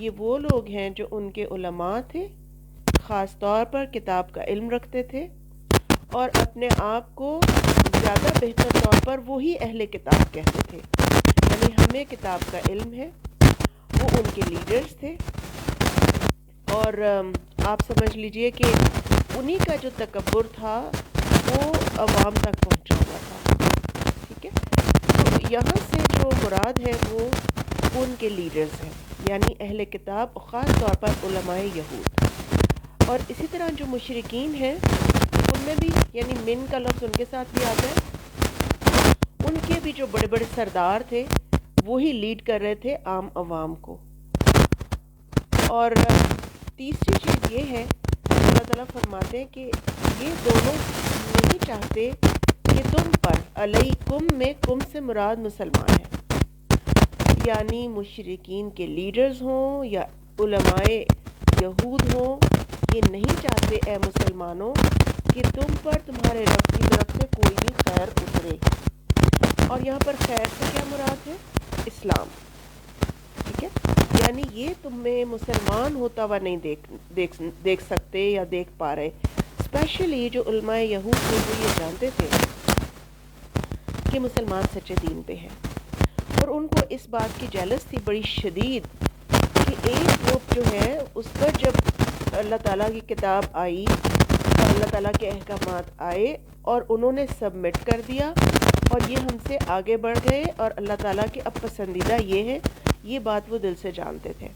یہ وہ لوگ ہیں جو ان کے علماء تھے، خاص طور پر کتاب کا علم رکھتے تھے، اور اپنے آپ کو زیادہ بہتر طور پر وہی اہل کتاب کہتے تھے، یعنی ہمیں کتاب کا علم ہے۔ وہ ان کے لیڈرز تھے، اور آپ سمجھ لیجئے کہ انہی کا جو تکبر تھا وہ عوام تک پہنچا ہوا تھا، ٹھیک ہے۔ تو یہاں سے جو مراد ہے وہ ان کے لیڈرز ہیں، یعنی اہل کتاب، خاص طور پر علماء یہود۔ اور اسی طرح جو مشرکین ہیں ان میں بھی، یعنی من کا لفظ ان کے ساتھ بھی آتا ہے، ان کے بھی جو بڑے بڑے سردار تھے وہی لیڈ کر رہے تھے عام عوام کو۔ اور تیسری چیز یہ ہے، اللہ تعالیٰ فرماتے ہیں کہ یہ دونوں نہیں چاہتے کہ تم پر، علیکم میں کم سے مراد مسلمان ہیں، یعنی مشرکین کے لیڈرز ہوں یا علماء یہود ہوں، یہ نہیں چاہتے اے مسلمانوں کہ تم پر تمہارے رب کی طرف سے کوئی بھی خیر اترے۔ اور یہاں پر خیر سے کیا مراد ہے؟ اسلام، ٹھیک ہے۔ یعنی یہ تمہیں مسلمان ہوتا ہوا نہیں دیکھ سکتے یا دیکھ پا رہے۔ اسپیشلی جو علماء یہود تھے وہ یہ جانتے تھے کہ مسلمان سچے دین پہ ہیں، اور ان کو اس بات کی جیلس تھی بڑی شدید کہ ایک گروپ جو ہے اس پر جب اللہ تعالیٰ کی کتاب آئی اور اللہ تعالیٰ کے احکامات آئے اور انہوں نے سبمٹ کر دیا اور یہ ہم سے آگے بڑھ گئے اور اللہ تعالیٰ کے اب پسندیدہ یہ ہے، یہ بات وہ دل سے جانتے تھے،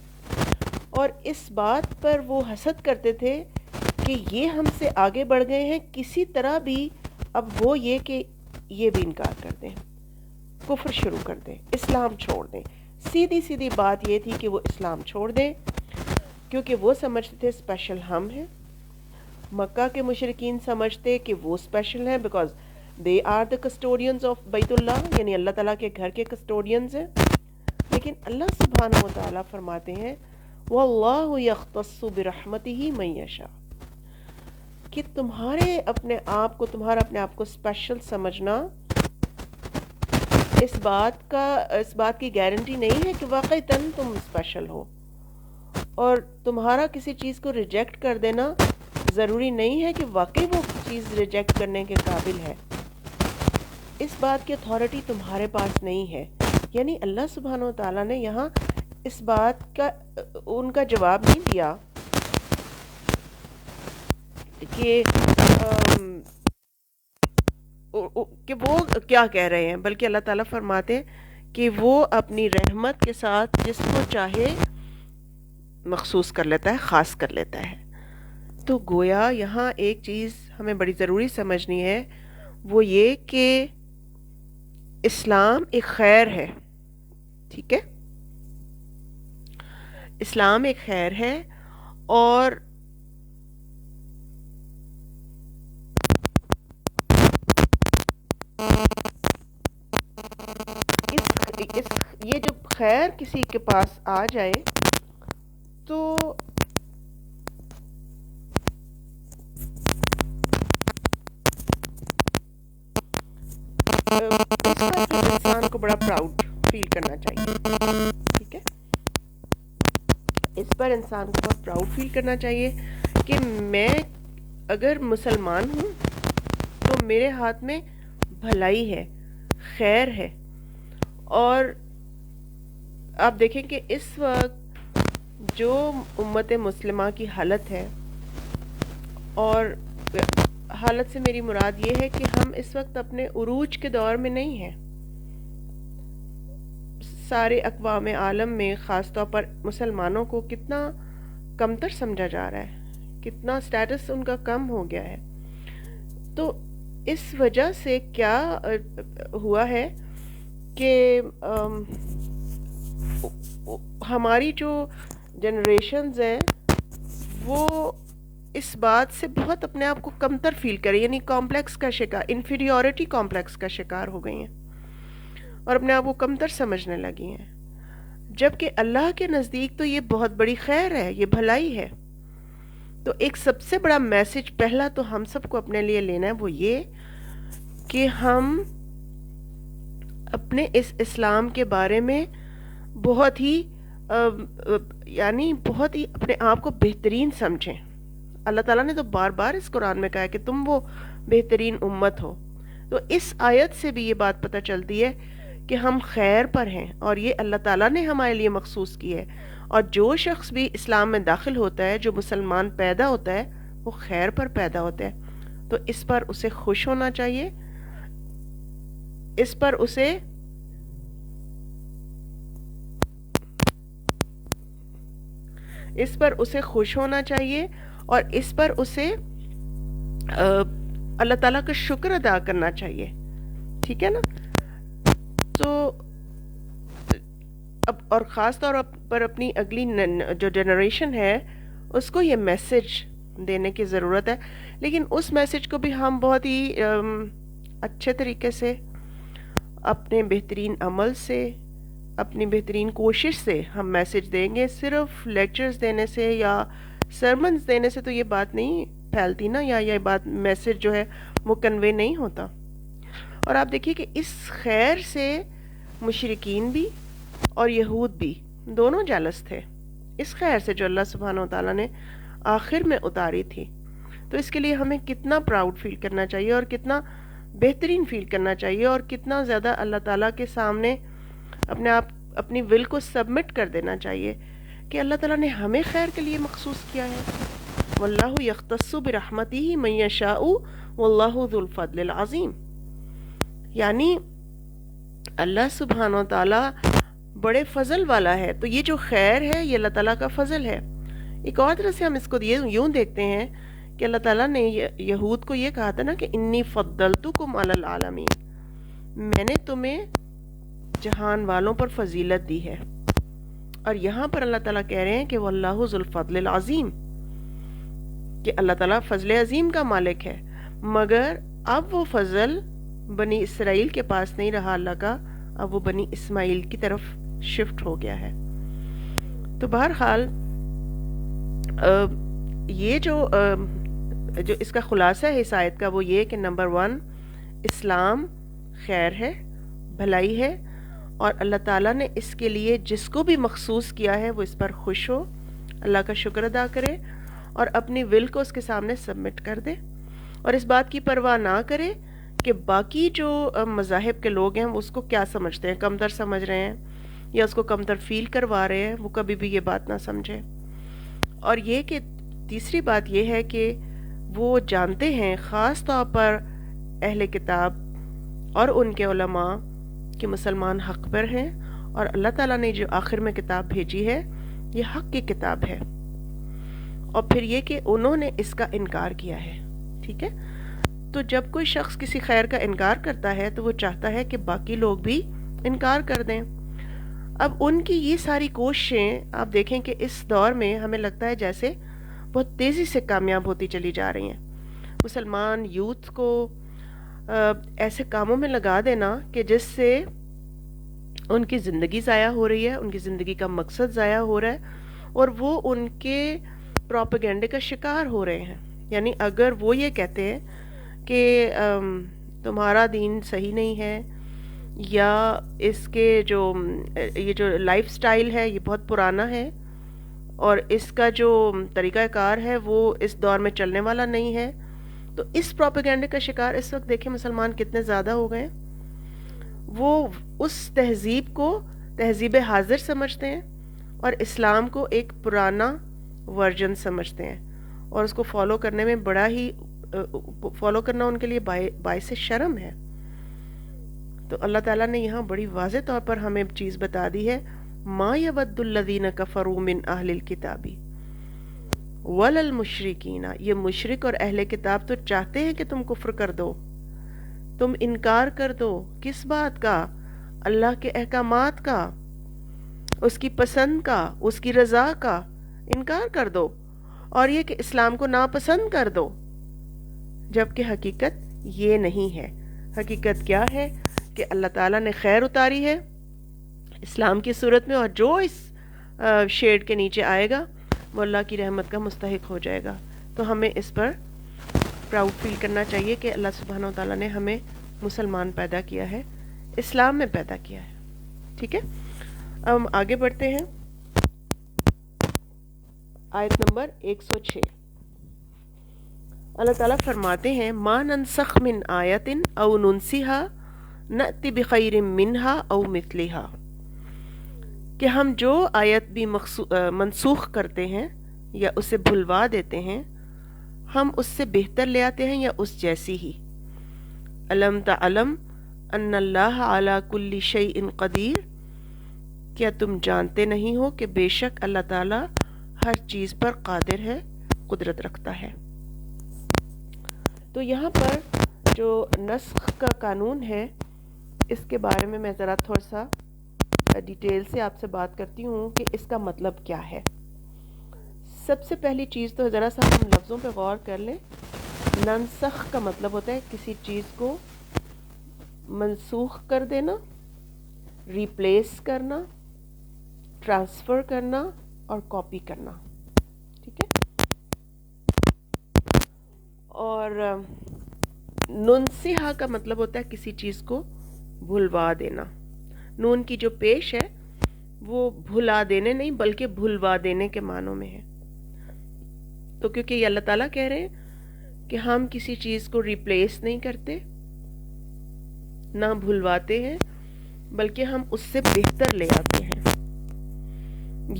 اور اس بات پر وہ حسد کرتے تھے کہ یہ ہم سے آگے بڑھ گئے ہیں، کسی طرح بھی اب وہ یہ کہ یہ بھی انکار کر دیں، کفر شروع کر دیں، اسلام چھوڑ دیں۔ سیدھی بات یہ تھی کہ وہ اسلام چھوڑ دیں، کیونکہ وہ سمجھتے تھے اسپیشل ہم ہیں۔ مکہ کے مشرکین سمجھتے کہ وہ اسپیشل ہیں because they are the custodians of بیت اللہ، یعنی اللہ تعالیٰ کے گھر کے کسٹوڈینز ہیں۔ لیکن اللہ سبحانہ و تعالیٰ فرماتے ہیں وَاللَّهُ يَخْتَصُّ بِرَحْمَتِهِ مَن يَشَاءُ، کہ تمہارا اپنے آپ کو اسپیشل سمجھنا اس بات کی گارنٹی نہیں ہے کہ واقعی تم اسپیشل ہو، اور تمہارا کسی چیز کو ریجیکٹ کر دینا ضروری نہیں ہے کہ واقعی وہ چیز ریجیکٹ کرنے کے قابل ہے۔ اس بات کی اتھارٹی تمہارے پاس نہیں ہے۔ یعنی اللہ سبحانہ و تعالیٰ نے یہاں اس بات کا ان کا جواب نہیں دیا کہ وہ کیا کہہ رہے ہیں، بلکہ اللہ تعالیٰ فرماتے ہیں کہ وہ اپنی رحمت کے ساتھ جس کو چاہے مخصوص کر لیتا ہے، خاص کر لیتا ہے۔ تو گویا یہاں ایک چیز ہمیں بڑی ضروری سمجھنی ہے، وہ یہ کہ اسلام ایک خیر ہے، ٹھیک ہے، اسلام ایک خیر ہے، اور یہ جو خیر کسی کے پاس آ جائے تو اس پر انسان کو بڑا پراؤڈ فیل کرنا چاہیے، ٹھیک ہے، اس پر انسان کو بہت پراؤڈ فیل کرنا چاہیے کہ میں اگر مسلمان ہوں تو میرے ہاتھ میں بھلائی ہے، خیر ہے۔ اور آپ دیکھیں کہ اس وقت جو امت مسلمہ کی حالت ہے، اور حالت سے میری مراد یہ ہے کہ ہم اس وقت اپنے عروج کے دور میں نہیں ہیں۔ سارے اقوام عالم میں خاص طور پر مسلمانوں کو کتنا کمتر سمجھا جا رہا ہے، کتنا سٹیٹس ان کا کم ہو گیا ہے۔ تو اس وجہ سے کیا ہوا ہے کہ ہماری جو جنریشنز ہیں وہ اس بات سے بہت اپنے آپ کو کمتر فیل کریں، یعنی کمپلیکس کا شکار، انفیریورٹی کمپلیکس کا شکار ہو گئی ہیں اور اپنے آپ کو کمتر سمجھنے لگی ہیں، جبکہ اللہ کے نزدیک تو یہ بہت بڑی خیر ہے، یہ بھلائی ہے۔ تو ایک سب سے بڑا میسج پہلا تو ہم سب کو اپنے لیے لینا ہے، وہ یہ کہ ہم اپنے اس اسلام کے بارے میں بہت ہی یعنی بہت ہی اپنے آپ کو بہترین سمجھیں. اللہ تعالیٰ نے تو بار بار اس قرآن میں کہا ہے کہ تم وہ بہترین امت ہو. تو اس آیت سے بھی یہ بات پتہ چلتی ہے کہ ہم خیر پر ہیں، اور یہ اللہ تعالیٰ نے ہمارے لیے مخصوص کی ہے. اور جو شخص بھی اسلام میں داخل ہوتا ہے، جو مسلمان پیدا ہوتا ہے، وہ خیر پر پیدا ہوتا ہے. تو اس پر اسے خوش ہونا چاہیے، اس پر اسے خوش ہونا چاہیے، اور اس پر اسے اللہ تعالیٰ کا شکر ادا کرنا چاہیے. ٹھیک ہے نا؟ تو اب اور خاص طور پر اپنی اگلی جو جنریشن ہے اس کو یہ میسج دینے کی ضرورت ہے. لیکن اس میسج کو بھی ہم بہت ہی اچھے طریقے سے، اپنے بہترین عمل سے، اپنی بہترین کوشش سے ہم میسج دیں گے. صرف لیکچرز دینے سے یا سرمنز دینے سے تو یہ بات نہیں پھیلتی نا، یا یہ بات میسج جو ہے وہ کنوے نہیں ہوتا. اور آپ دیکھیے کہ اس خیر سے مشرکین بھی اور یہود بھی دونوں جالس تھے، اس خیر سے جو اللہ سبحانہ و تعالیٰ نے آخر میں اتاری تھی. تو اس کے لیے ہمیں کتنا پراؤڈ فیل کرنا چاہیے، اور کتنا بہترین فیل کرنا چاہیے، اور کتنا زیادہ اللہ تعالیٰ کے سامنے اپنی ول کو سبمٹ کر دینا چاہیے کہ اللہ تعالیٰ نے ہمیں خیر کے لیے مخصوص کیا ہے. واللہ یختص برحمتہ من یشاء واللہ ذو الفضل العظیم. یعنی اللہ سبحانہ و تعالیٰ بڑے فضل والا ہے. تو یہ جو خیر ہے یہ اللہ تعالیٰ کا فضل ہے. ایک اور طرح سے ہم اس کو یوں دیکھتے ہیں کہ اللہ تعالیٰ نے یہود کو یہ کہا تھا نا کہ انی فضلتکم علی العالمین، میں نے تمہیں جہان والوں پر فضیلت دی ہے. اور یہاں پر اللہ تعالیٰ کہہ رہے ہیں کہ واللہ ذو الفضل العظیم، کہ اللہ تعالیٰ فضل عظیم کا مالک ہے. مگر اب وہ فضل بنی اسرائیل کے پاس نہیں رہا اللہ کا، اب وہ بنی اسماعیل کی طرف شفٹ ہو گیا ہے. تو بہرحال یہ جو اس کا خلاصہ ہے اس آیت کا وہ یہ کہ نمبر 1، اسلام خیر ہے، بھلائی ہے، اور اللہ تعالیٰ نے اس کے لیے جس کو بھی مخصوص کیا ہے وہ اس پر خوش ہو، اللہ کا شکر ادا کرے، اور اپنی ول کو اس کے سامنے سبمٹ کر دے، اور اس بات کی پرواہ نہ کرے کہ باقی جو مذاہب کے لوگ ہیں وہ اس کو کیا سمجھتے ہیں، کمتر سمجھ رہے ہیں یا اس کو کمتر فیل کروا رہے ہیں، وہ کبھی بھی یہ بات نہ سمجھے. اور یہ کہ تیسری بات یہ ہے کہ وہ جانتے ہیں خاص طور پر اہل کتاب اور ان کے علماء کہ مسلمان حق پر ہیں، اور اللہ تعالیٰ نے جو آخر میں کتاب بھیجی ہے یہ حق کی کتاب ہے. اور پھر یہ کہ انہوں نے اس کا انکار کیا ہے. ٹھیک ہے؟ تو جب کوئی شخص کسی خیر کا انکار کرتا ہے تو وہ چاہتا ہے کہ باقی لوگ بھی انکار کر دیں. اب ان کی یہ ساری کوششیں آپ دیکھیں کہ اس دور میں ہمیں لگتا ہے جیسے بہت تیزی سے کامیاب ہوتی چلی جا رہی ہیں. مسلمان یوتھ کو ایسے کاموں میں لگا دینا کہ جس سے ان کی زندگی ضائع ہو رہی ہے، ان کی زندگی کا مقصد ضائع ہو رہا ہے، اور وہ ان کے پروپیگنڈے کا شکار ہو رہے ہیں. یعنی اگر وہ یہ کہتے ہیں کہ تمہارا دین صحیح نہیں ہے، یا اس کے یہ جو لائف سٹائل ہے یہ بہت پرانا ہے، اور اس کا جو طریقہ کار ہے وہ اس دور میں چلنے والا نہیں ہے، تو اس پروپیگنڈے کا شکار اس وقت دیکھیں مسلمان کتنے زیادہ ہو گئے. وہ اس تہذیب کو تہذیب حاضر سمجھتے ہیں، اور اسلام کو ایک پرانا ورژن سمجھتے ہیں، اور اس کو فالو کرنے میں فالو کرنا ان کے لیے باعث شرم ہے. تو اللہ تعالیٰ نے یہاں بڑی واضح طور پر ہمیں چیز بتا دی ہے، ما یود الذین کفروا من اہل الکتاب ولا المشرکین. یہ مشرک اور اہل کتاب تو چاہتے ہیں کہ تم کفر کر دو، تم انکار کر دو. کس بات کا؟ اللہ کے احکامات کا، اس کی پسند کا، اس کی رضا کا انکار کر دو، اور یہ کہ اسلام کو ناپسند کر دو. جبکہ حقیقت یہ نہیں ہے. حقیقت کیا ہے کہ اللہ تعالیٰ نے خیر اتاری ہے اسلام کی صورت میں، اور جو اس شیڈ کے نیچے آئے گا وہ اللہ کی رحمت کا مستحق ہو جائے گا. تو ہمیں اس پر پراؤڈ فیل کرنا چاہیے کہ اللہ سبحانہ و تعالیٰ نے ہمیں مسلمان پیدا کیا ہے، اسلام میں پیدا کیا ہے. ٹھیک ہے؟ اب ہم آگے بڑھتے ہیں. آیت نمبر 106 اللہ تعالیٰ فرماتے ہیں ما ننسخ من آیت او ننسیہا نأتی بخیر منہا او مثلہا، کہ ہم جو آیت بھی منسوخ کرتے ہیں یا اسے بھلوا دیتے ہیں، ہم اس سے بہتر لے آتے ہیں یا اس جیسی ہی۔ الم تعلم ان اللہ علی کل شیء قدیر، کیا تم جانتے نہیں ہو کہ بے شک اللہ تعالیٰ ہر چیز پر قادر ہے، قدرت رکھتا ہے۔ تو یہاں پر جو نسخ کا قانون ہے، اس کے بارے میں ذرا تھوڑا سا ڈیٹیل سے آپ سے بات کرتی ہوں کہ اس کا مطلب کیا ہے۔ سب سے پہلی چیز تو ذرا سا ہم لفظوں پہ غور کر لیں۔ ننسخ کا مطلب ہوتا ہے کسی چیز کو منسوخ کر دینا، ریپلیس کرنا، ٹرانسفر کرنا اور کاپی کرنا، ٹھیک ہے۔ اور ننسیہا کا مطلب ہوتا ہے کسی چیز کو بھلوا دینا۔ نون کی جو پیش ہے وہ بھلا دینے نہیں بلکہ بھلوا دینے کے معنوں میں ہے۔ تو کیونکہ یہ اللہ تعالیٰ کہہ رہے ہیں کہ ہم کسی چیز کو ریپلیس نہیں کرتے، نہ بھلواتے ہیں، بلکہ ہم اس سے بہتر لے آتے ہیں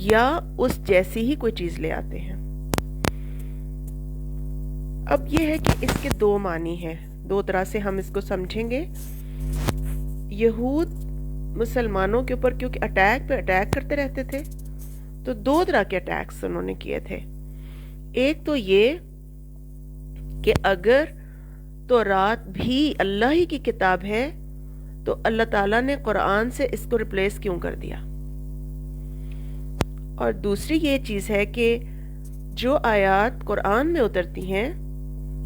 یا اس جیسی ہی کوئی چیز لے آتے ہیں۔ اب یہ ہے کہ اس کے دو معنی ہیں، دو طرح سے ہم اس کو سمجھیں گے۔ یہود مسلمانوں کے اوپر کیونکہ اٹیک پہ اٹیک کرتے رہتے تھے، تو دو طرح کے اٹیکس انہوں نے کیے تھے۔ ایک تو یہ کہ اگر تورات بھی اللہ ہی کی کتاب ہے تو اللہ تعالیٰ نے قرآن سے اس کو ریپلیس کیوں کر دیا؟ اور دوسری یہ چیز ہے کہ جو آیات قرآن میں اترتی ہیں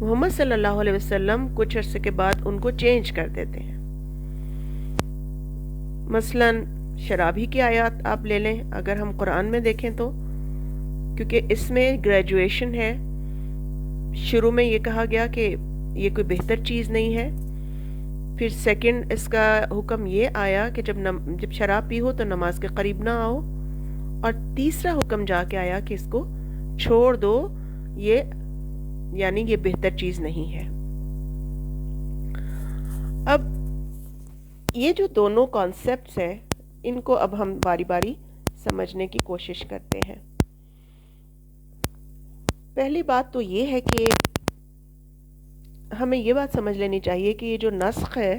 محمد صلی اللہ علیہ وسلم کچھ عرصے کے بعد ان کو چینج کر دیتے ہیں۔ مثلا شراب ہی کی آیات آپ لے لیں، اگر ہم قرآن میں دیکھیں تو، کیونکہ اس میں گریجویشن ہے۔ شروع میں یہ کہا گیا کہ یہ کوئی بہتر چیز نہیں ہے، پھر سیکنڈ اس کا حکم یہ آیا کہ جب شراب پی ہو تو نماز کے قریب نہ آؤ، اور تیسرا حکم جا کے آیا کہ اس کو چھوڑ دو، یعنی یہ بہتر چیز نہیں ہے۔ اب یہ جو دونوں کانسیپٹس ہیں، ان کو اب ہم باری باری سمجھنے کی کوشش کرتے ہیں۔ پہلی بات تو یہ ہے کہ ہمیں یہ بات سمجھ لینی چاہیے کہ یہ جو نسخ ہے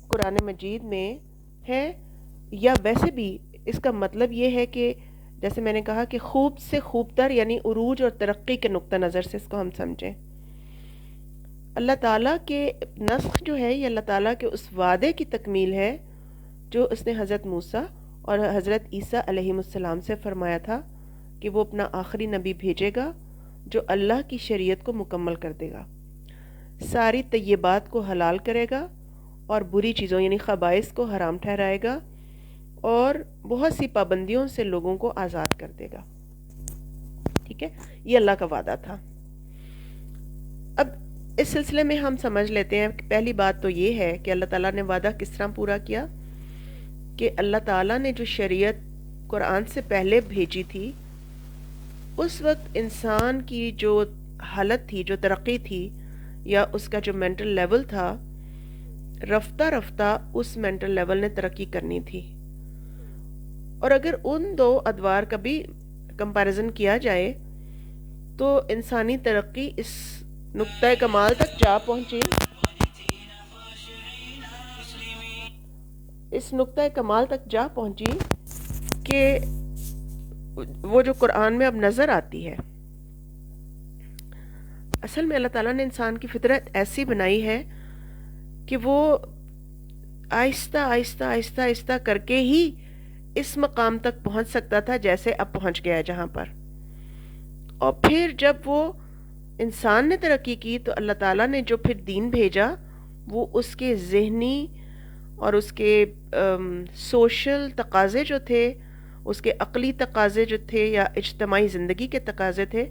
قرآن مجید میں ہے، یا ویسے بھی اس کا مطلب یہ ہے کہ جیسے میں نے کہا کہ خوب سے خوب تر، یعنی عروج اور ترقی کے نقطہ نظر سے اس کو ہم سمجھیں۔ اللہ تعالیٰ کے نسخ جو ہے یہ اللہ تعالیٰ کے اس وعدے کی تکمیل ہے جو اس نے حضرت موسیٰ اور حضرت عیسیٰ علیہ السلام سے فرمایا تھا کہ وہ اپنا آخری نبی بھیجے گا جو اللہ کی شریعت کو مکمل کر دے گا، ساری طیبات کو حلال کرے گا اور بری چیزوں یعنی خبائث کو حرام ٹھہرائے گا، اور بہت سی پابندیوں سے لوگوں کو آزاد کر دے گا، ٹھیک ہے۔ یہ اللہ کا وعدہ تھا۔ اب اس سلسلے میں ہم سمجھ لیتے ہیں کہ پہلی بات تو یہ ہے کہ اللہ تعالیٰ نے وعدہ کس طرح پورا کیا، کہ اللہ تعالیٰ نے جو شریعت قرآن سے پہلے بھیجی تھی، اس وقت انسان کی جو حالت تھی، جو ترقی تھی، یا اس کا جو مینٹل لیول تھا، رفتہ رفتہ اس مینٹل لیول نے ترقی کرنی تھی۔ اور اگر ان دو ادوار کا بھی کمپیریزن کیا جائے تو انسانی ترقی اس نقطہ کمال تک جا پہنچی، کہ وہ جو قرآن میں اب نظر آتی ہے۔ اصل میں اللہ تعالیٰ نے انسان کی فطرت ایسی بنائی ہے کہ وہ آہستہ آہستہ آہستہ آہستہ کر کے ہی اس مقام تک پہنچ سکتا تھا جیسے اب پہنچ گیا ہے جہاں پر۔ اور پھر جب وہ انسان نے ترقی کی تو اللہ تعالیٰ نے جو پھر دین بھیجا، وہ اس کے ذہنی اور اس کے سوشل تقاضے جو تھے، اس کے عقلی تقاضے جو تھے یا اجتماعی زندگی کے تقاضے تھے،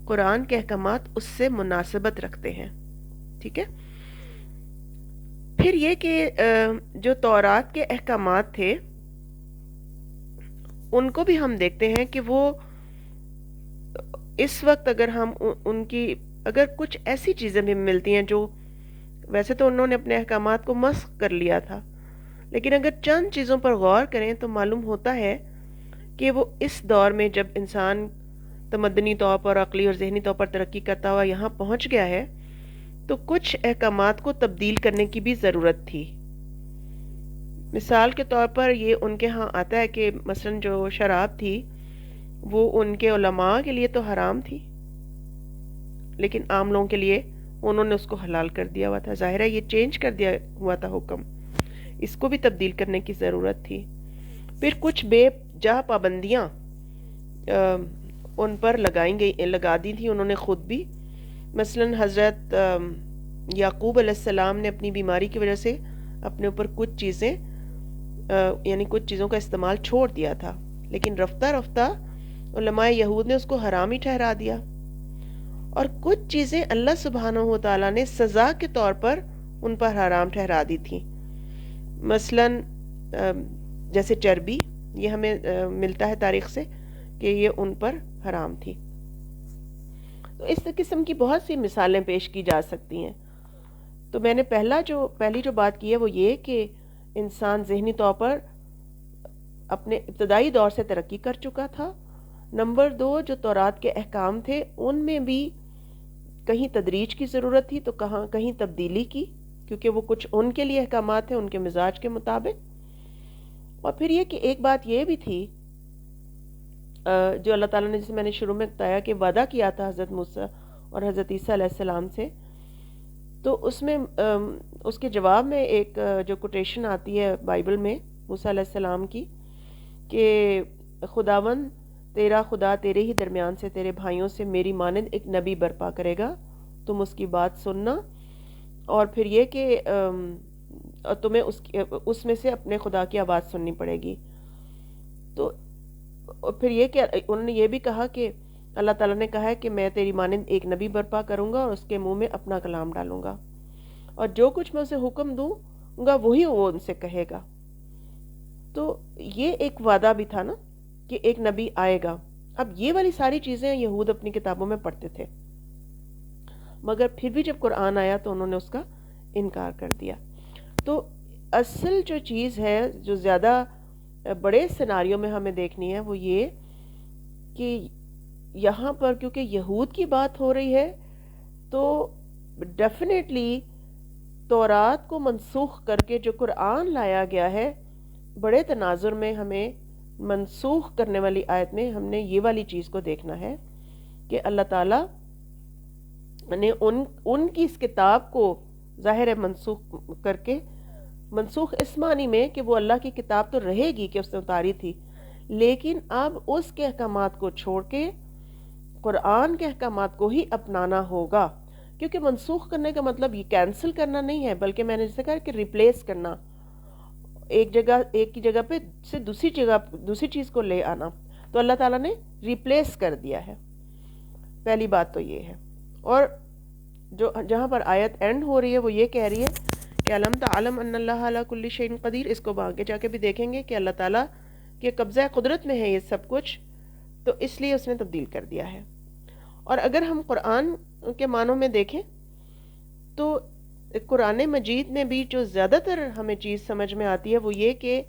قرآن کے احکامات اس سے مناسبت رکھتے ہیں، ٹھیک ہے۔ پھر یہ کہ جو تورات کے احکامات تھے ان کو بھی ہم دیکھتے ہیں کہ وہ اس وقت اگر ہم ان کی اگر کچھ ایسی چیزیں بھی ملتی ہیں جو ویسے تو انہوں نے اپنے احکامات کو مسخ کر لیا تھا، لیکن اگر چند چیزوں پر غور کریں تو معلوم ہوتا ہے کہ وہ اس دور میں جب انسان تمدنی طور پر، عقلی اور ذہنی طور پر ترقی کرتا ہوا یہاں پہنچ گیا ہے تو کچھ احکامات کو تبدیل کرنے کی بھی ضرورت تھی۔ مثال کے طور پر یہ ان کے ہاں آتا ہے کہ مثلا جو شراب تھی وہ ان کے علماء کے لیے تو حرام تھی، لیکن عام لوگوں کے لیے انہوں نے اس کو حلال کر دیا ہوا تھا۔ ظاہر ہے یہ چینج کر دیا ہوا تھا حکم، اس کو بھی تبدیل کرنے کی ضرورت تھی۔ پھر کچھ بے جا پابندیاں ان پر لگا دی تھی انہوں نے خود بھی۔ مثلا حضرت یعقوب علیہ السلام نے اپنی بیماری کی وجہ سے اپنے اوپر کچھ چیزیں یعنی کچھ چیزوں کا استعمال چھوڑ دیا تھا، لیکن رفتہ رفتہ علماء یہود نے اس کو حرام ہی ٹھہرا دیا، اور کچھ چیزیں اللہ سبحانہ و تعالیٰ نے سزا کے طور پر ان پر حرام ٹھہرا دی تھی۔ مثلا جیسے چربی، یہ ہمیں ملتا ہے تاریخ سے کہ یہ ان پر حرام تھی۔ تو اس قسم کی بہت سی مثالیں پیش کی جا سکتی ہیں۔ تو میں نے پہلی جو بات کی ہے وہ یہ کہ انسان ذہنی طور پر اپنے ابتدائی دور سے ترقی کر چکا تھا۔ نمبر 2، جو تورات کے احکام تھے ان میں بھی کہیں تدریج کی ضرورت تھی تو کہیں تبدیلی کی، کیونکہ وہ کچھ ان کے لیے احکامات تھے ان کے مزاج کے مطابق۔ اور پھر یہ کہ ایک بات یہ بھی تھی جو اللہ تعالیٰ نے، جسے میں نے شروع میں بتایا کہ وعدہ کیا تھا حضرت موسیٰ اور حضرت عیسیٰ علیہ السلام سے، تو اس میں اس کے جواب میں ایک جو کوٹیشن آتی ہے بائبل میں موسیٰ علیہ السلام کی کہ خداوند تیرا خدا تیرے ہی درمیان سے تیرے بھائیوں سے میری مانند ایک نبی برپا کرے گا، تم اس کی بات سننا، اور پھر یہ کہ تمہیں اس میں سے اپنے خدا کی آواز سننی پڑے گی۔ تو پھر یہ کہ انہوں نے یہ بھی کہا کہ اللہ تعالیٰ نے کہا ہے کہ میں تیری مانند ایک نبی برپا کروں گا اور اس کے منہ میں اپنا کلام ڈالوں گا، اور جو کچھ میں اسے حکم دوں گا وہی وہ ان سے کہے گا۔ تو یہ ایک وعدہ بھی تھا نا کہ ایک نبی آئے گا۔ اب یہ والی ساری چیزیں یہود اپنی کتابوں میں پڑھتے تھے، مگر پھر بھی جب قرآن آیا تو انہوں نے اس کا انکار کر دیا۔ تو اصل جو چیز ہے جو زیادہ بڑے سیناریوں میں ہمیں دیکھنی ہے وہ یہ کہ یہاں پر کیونکہ یہود کی بات ہو رہی ہے تو ڈیفینیٹلی تورات کو منسوخ کر کے جو قرآن لایا گیا ہے، بڑے تناظر میں ہمیں منسوخ کرنے والی آیت میں ہم نے یہ والی چیز کو دیکھنا ہے کہ اللہ تعالیٰ نے ان کی اس کتاب کو ظاہر ہے منسوخ کر کے، منسوخ اس معنی میں کہ وہ اللہ کی کتاب تو رہے گی کہ اس نے اتاری تھی، لیکن اب اس کے احکامات کو چھوڑ کے قرآن کے احکامات کو ہی اپنانا ہوگا، کیونکہ منسوخ کرنے کا مطلب یہ کینسل کرنا نہیں ہے، بلکہ میں نے جیسے کہا کہ ریپلیس کرنا، ایک کی جگہ پہ سے دوسری چیز کو لے آنا۔ تو اللہ تعالیٰ نے ریپلیس کر دیا ہے، پہلی بات تو یہ ہے۔ اور جہاں پر آیت اینڈ ہو رہی ہے وہ یہ کہہ رہی ہے کہ علم تعلم ان اللہ علی کل شیء قدیر، اس کو آگے جا کے بھی دیکھیں گے کہ اللہ تعالیٰ کے قبضہ قدرت میں ہے یہ سب کچھ، تو اس لیے اس نے تبدیل کر دیا ہے۔ اور اگر ہم قرآن کے معنوں میں دیکھیں تو قرآن مجید میں بھی جو زیادہ تر ہمیں چیز سمجھ میں آتی ہے وہ یہ کہ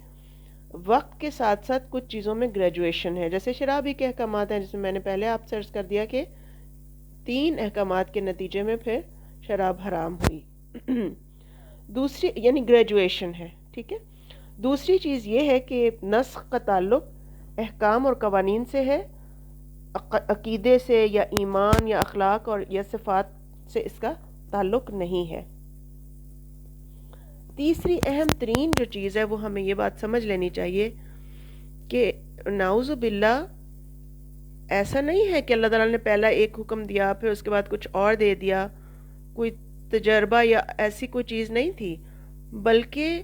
وقت کے ساتھ ساتھ کچھ چیزوں میں گریجویشن ہے، جیسے شرابی کے احکامات ہیں، جس میں نے پہلے آپ سرچ کر دیا کہ 3 احکامات کے نتیجے میں پھر شراب حرام ہوئی، دوسری یعنی گریجویشن ہے، ٹھیک ہے۔ دوسری چیز یہ ہے کہ نسخ کا تعلق احکام اور قوانین سے ہے، عقیدے سے یا ایمان یا اخلاق اور یا صفات سے اس کا تعلق نہیں ہے۔ تیسری اہم ترین جو چیز ہے وہ ہمیں یہ بات سمجھ لینی چاہیے کہ نعوذ باللہ ایسا نہیں ہے کہ اللہ تعالیٰ نے پہلا ایک حکم دیا پھر اس کے بعد کچھ اور دے دیا، کوئی تجربہ یا ایسی کوئی چیز نہیں تھی، بلکہ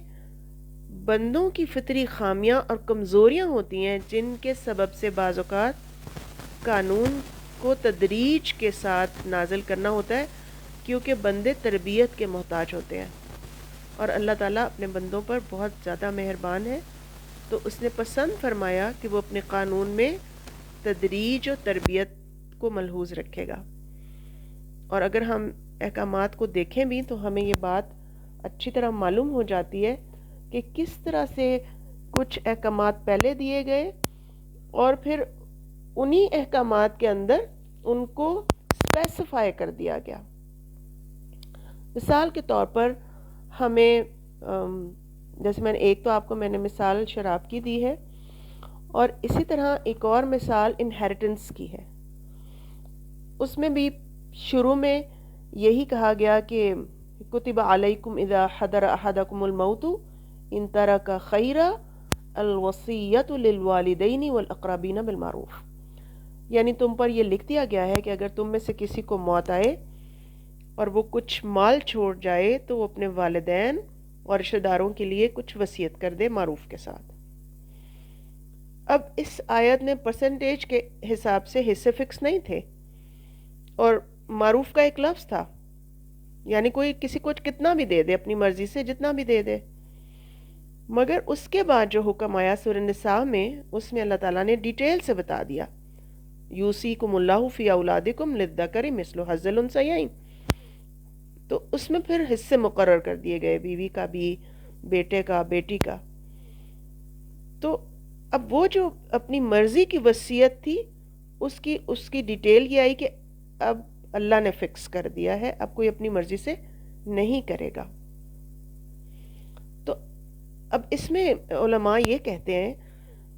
بندوں کی فطری خامیاں اور کمزوریاں ہوتی ہیں جن کے سبب سے بعض اوقات قانون کو تدریج کے ساتھ نازل کرنا ہوتا ہے، کیونکہ بندے تربیت کے محتاج ہوتے ہیں، اور اللہ تعالیٰ اپنے بندوں پر بہت زیادہ مہربان ہے، تو اس نے پسند فرمایا کہ وہ اپنے قانون میں تدریج و تربیت کو ملحوظ رکھے گا. اور اگر ہم احکامات کو دیکھیں بھی تو ہمیں یہ بات اچھی طرح معلوم ہو جاتی ہے کہ کس طرح سے کچھ احکامات پہلے دیے گئے اور پھر انہی احکامات کے اندر ان کو اسپیسیفائی کر دیا گیا. مثال کے طور پر ہمیں جیسے میں نے ایک تو آپ کو میں نے مثال شراب کی دی ہے، اور اسی طرح ایک اور مثال انہیریٹنس کی ہے. اس میں بھی شروع میں یہی کہا گیا کہ کتب علیکم اذا حضر احدکم الموت ان ترک خیرا الوصیت للوالدین والاقربین بالمعروف. یعنی تم پر یہ لکھ دیا گیا ہے کہ اگر تم میں سے کسی کو موت آئے اور وہ کچھ مال چھوڑ جائے تو وہ اپنے والدین اور رشتہ داروں کے لیے کچھ وصیت کر دے معروف کے ساتھ. اب اس آیت میں پرسنٹیج کے حساب سے حصے فکس نہیں تھے اور معروف کا ایک لفظ تھا، یعنی کوئی کسی کو کتنا بھی دے دے، اپنی مرضی سے جتنا بھی دے دے. مگر اس کے بعد جو حکم آیا سورہ نساء میں، اس میں اللہ تعالیٰ نے ڈیٹیل سے بتا دیا یوصیکم اللہ فی اولادکم للذکر مثل حظ الانثیین. تو اس میں پھر حصے مقرر کر دیے گئے، بیوی کا بھی، بیٹے کا، بیٹی کا. تو اب وہ جو اپنی مرضی کی وصیت تھی اس کی ڈیٹیل یہ آئی کہ اب اللہ نے فکس کر دیا ہے، اب کوئی اپنی مرضی سے نہیں کرے گا. تو اب اس میں علماء یہ کہتے ہیں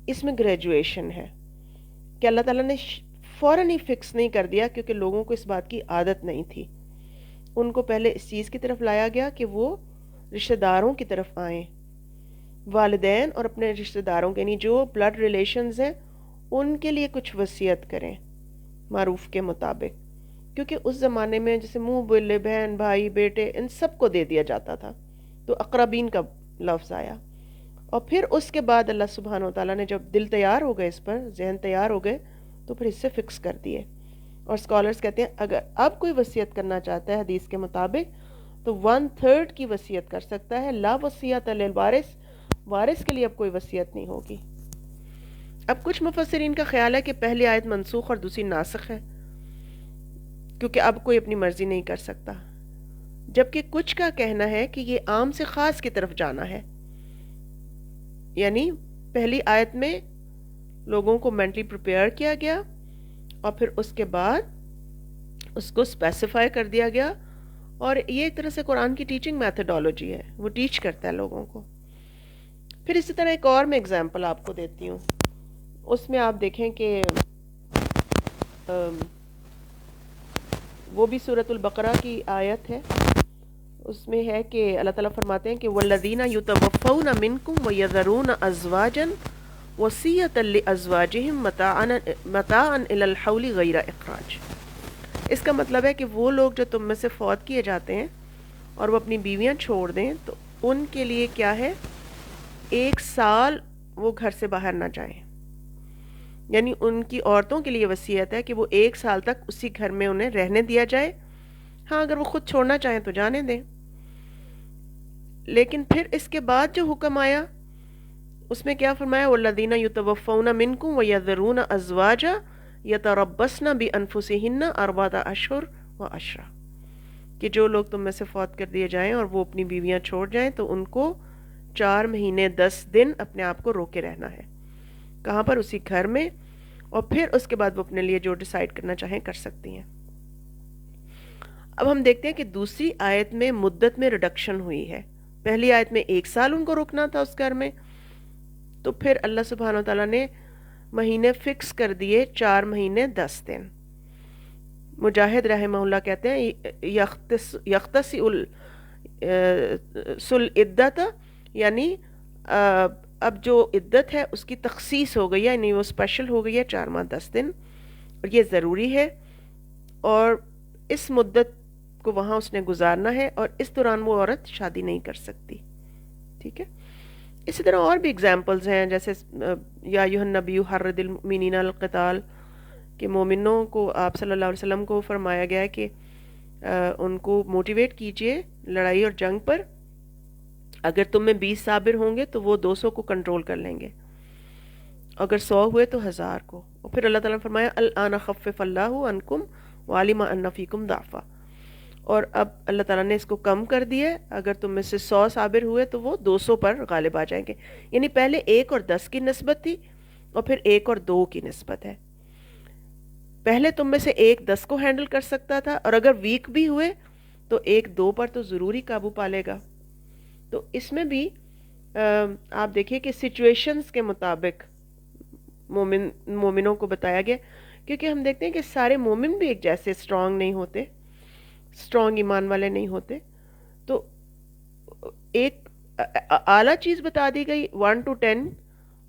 اس میں گریجویشن ہے کہ اللہ تعالیٰ نے فوراً ہی فکس نہیں کر دیا، کیونکہ لوگوں کو اس بات کی عادت نہیں تھی. ان کو پہلے اس چیز کی طرف لایا گیا کہ وہ رشتہ داروں کی طرف آئیں، والدین اور اپنے رشتہ داروں کے، یعنی جو بلڈ ریلیشنز ہیں ان کے لیے کچھ وصیت کریں معروف کے مطابق. کیونکہ اس زمانے میں جیسے منہ بولے بہن بھائی بیٹے ان سب کو دے دیا جاتا تھا، تو اقربین کا لفظ آیا. اور پھر اس کے بعد اللہ سبحانہ وتعالیٰ نے جب دل تیار ہو گئے، اس پر ذہن تیار ہو گئے، تو پھر اس سے فکس کر دیے. اور اسکالرز کہتے ہیں اگر اب کوئی وصیت کرنا چاہتا ہے حدیث کے مطابق تو 1/3 کی وصیت کر سکتا ہے. لا وصیت للوارث، وارث کے لیے اب کوئی وصیت نہیں ہوگی. اب کچھ مفسرین کا خیال ہے کہ پہلی آیت منسوخ اور دوسری ناسخ ہے، کیونکہ اب کوئی اپنی مرضی نہیں کر سکتا. جبکہ کچھ کا کہنا ہے کہ یہ عام سے خاص کی طرف جانا ہے، یعنی پہلی آیت میں لوگوں کو مینٹلی پریپیئر کیا گیا اور پھر اس کے بعد اس کو اسپیسیفائی کر دیا گیا. اور یہ ایک طرح سے قرآن کی ٹیچنگ میتھڈالوجی ہے، وہ ٹیچ کرتا ہے لوگوں کو. پھر اسی طرح ایک اور میں اگزامپل آپ کو دیتی ہوں. اس میں آپ دیکھیں کہ وہ بھی سورۃ البقرہ کی آیت ہے. اس میں ہے کہ اللہ تعالیٰ فرماتے ہیں کہ وَالَّذِينَ يُتَوَفَّوْنَ مِنْكُمْ وَيَذَرُونَ أَزْوَاجًا وَصِيَّةً لِأَزْوَاجِهِمْ مَتَاعًا إِلَى الْحَوْلِ غَيْرَ إِخْرَاجٍ. اس کا مطلب ہے کہ وہ لوگ جو تم میں سے فوت کیے جاتے ہیں اور وہ اپنی بیویاں چھوڑ دیں تو ان کے لیے کیا ہے، 1 سال وہ گھر سے باہر نہ جائیں. یعنی ان کی عورتوں کے لیے وصیت ہے کہ وہ 1 سال تک اسی گھر میں انہیں رہنے دیا جائے. ہاں اگر وہ خود چھوڑنا چاہیں تو جانے دیں. لیکن پھر اس کے بعد جو حکم آیا اس میں کیا فرمایا، وَالَّذِينَ يُتَوَفَّوْنَ مِنْكُمْ وَيَذَرُونَ أَزْوَاجًا يَتَرَبَّصْنَ بِأَنفُسِهِنَّ 4 أَشْهُرٍ و10، کہ جو لوگ تم میں سے فوت کر دیے جائیں اور وہ اپنی بیویاں چھوڑ جائیں تو ان کو 4 مہینے 10 دن اپنے آپ کو روکے رہنا ہے. کہاں پر؟ اسی گھر میں. اور پھر اس کے بعد وہ اپنے لیے جو ڈیسائیڈ کرنا چاہیں کر سکتی ہیں. اب ہم دیکھتے ہیں کہ دوسری آیت میں مدت میں ریڈکشن ہوئی ہے. پہلی آیت میں 1 سال ان کو رکنا تھا اس گھر میں، تو پھر اللہ سبحانہ وتعالیٰ نے مہینے فکس کر دیے 4 مہینے 10 دن. مجاہد رحمہ اللہ کہتے ہیں یختص العدت، یعنی اب جو عدت ہے اس کی تخصیص ہو گئی ہے، یعنی وہ اسپیشل ہو گئی ہے 4 ماہ 10 دن، اور یہ ضروری ہے. اور اس مدت کو وہاں اس نے گزارنا ہے اور اس دوران وہ عورت شادی نہیں کر سکتی. ٹھیک ہے. اسی طرح اور بھی اگزامپلز ہیں، جیسے یا ایھا النبی حرض المؤمنین علی القتال، کہ مومنوں کو آپ صلی اللہ علیہ وسلم کو فرمایا گیا ہے کہ ان کو موٹیویٹ کیجئے لڑائی اور جنگ پر. اگر تم میں 20 صابر ہوں گے تو وہ 200 کو کنٹرول کر لیں گے. اگر 100 ہوئے تو 1000 کو. اور پھر اللہ تعالیٰ نے فرمایا الآن خفف اللہ عنکم وعلم ان فیکم ضعفا. اور اب اللہ تعالیٰ نے اس کو کم کر دیا ہے، اگر تم میں سے 100 صابر ہوئے تو وہ 200 پر غالب آ جائیں گے. یعنی پہلے 1 اور 10 کی نسبت تھی اور پھر 1 اور 2 کی نسبت ہے. پہلے تم میں سے 1 10 کو ہینڈل کر سکتا تھا، اور اگر ویک بھی ہوئے تو 1 2 پر تو ضروری قابو پا لے گا. تو اس میں بھی آپ دیکھیے کہ سچویشنز کے مطابق مومنوں کو بتایا گیا، کیونکہ ہم دیکھتے ہیں کہ سارے مومن بھی ایک جیسے اسٹرانگ نہیں ہوتے، اسٹرانگ ایمان والے نہیں ہوتے. تو ایک اعلیٰ چیز بتا دی گئی 1 to 10،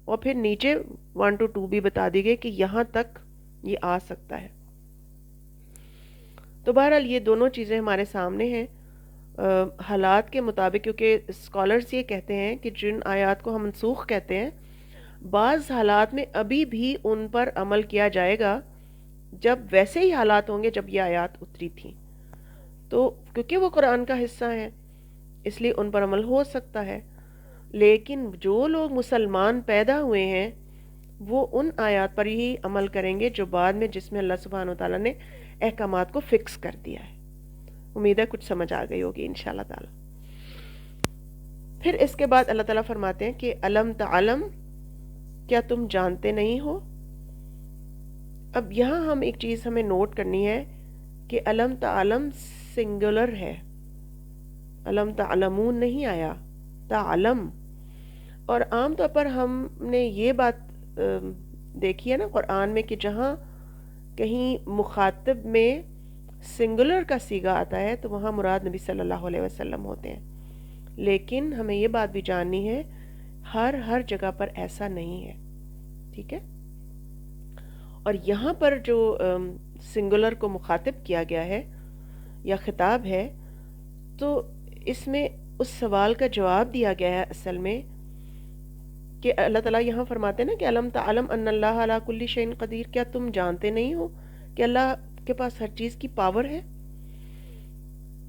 اور پھر نیچے 1 to 2 بھی بتا دی گئی کہ یہاں تک یہ آ سکتا ہے. تو بہرحال یہ دونوں چیزیں ہمارے سامنے ہیں حالات کے مطابق، کیونکہ اسکالرز یہ کہتے ہیں کہ جن آیات کو ہم منسوخ کہتے ہیں، بعض حالات میں ابھی بھی ان پر عمل کیا جائے گا جب ویسے ہی حالات ہوں گے جب یہ آیات اتری تھی. تو کیونکہ وہ قرآن کا حصہ ہیں اس لیے ان پر عمل ہو سکتا ہے. لیکن جو لوگ مسلمان پیدا ہوئے ہیں وہ ان آیات پر ہی عمل کریں گے جو بعد میں، جس میں اللہ سبحانہ وتعالیٰ نے احکامات کو فکس کر دیا ہے. امید ہے کچھ سمجھ آ گئی ہوگی انشاءاللہ تعالی. پھر اس کے بعد اللہ تعالیٰ فرماتے ہیں کہ الم تعلم، کیا تم جانتے نہیں ہو. اب یہاں ہم ایک چیز ہمیں نوٹ کرنی ہے کہ الم تعلم سنگولر ہے، الم تعلمون نہیں آیا، تعلم. اور عام طور پر ہم نے یہ بات دیکھی ہے نا قرآن میں کہ جہاں کہیں مخاطب میں سنگولر کا صیغہ آتا ہے تو وہاں مراد نبی صلی اللہ علیہ وسلم ہوتے ہیں. لیکن ہمیں یہ بات بھی جاننی ہے ہر جگہ پر ایسا نہیں ہے. ٹھیک ہے. اور یہاں پر جو سنگولر کو مخاطب کیا گیا ہے یا خطاب ہے، تو اس میں اس سوال کا جواب دیا گیا ہے اصل میں کہ اللہ تعالیٰ یہاں فرماتے ہیں نا کہ الم تعلم ان اللہ علی کل شیء قدیر، کیا تم جانتے نہیں ہو کہ اللہ کے پاس ہر چیز کی پاور ہے.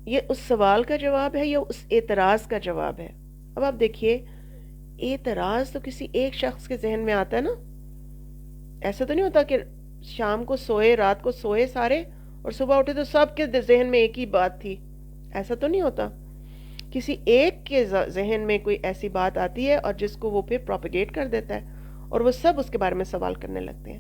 یہ اس سوال کا جواب ہے یا اس اعتراض کا جواب ہے. اب آپ دیکھیے، اعتراض تو کسی ایک شخص کے ذہن میں آتا ہے نا. ایسا تو نہیں ہوتا کہ شام کو سوئے، رات کو سوئے سارے، اور صبح اٹھے تو سب کے ذہن میں ایک ہی بات تھی. ایسا تو نہیں ہوتا. کسی ایک کے ذہن میں کوئی ایسی بات آتی ہے اور جس کو وہ پھر پروپیگیٹ کر دیتا ہے اور وہ سب اس کے بارے میں سوال کرنے لگتے ہیں.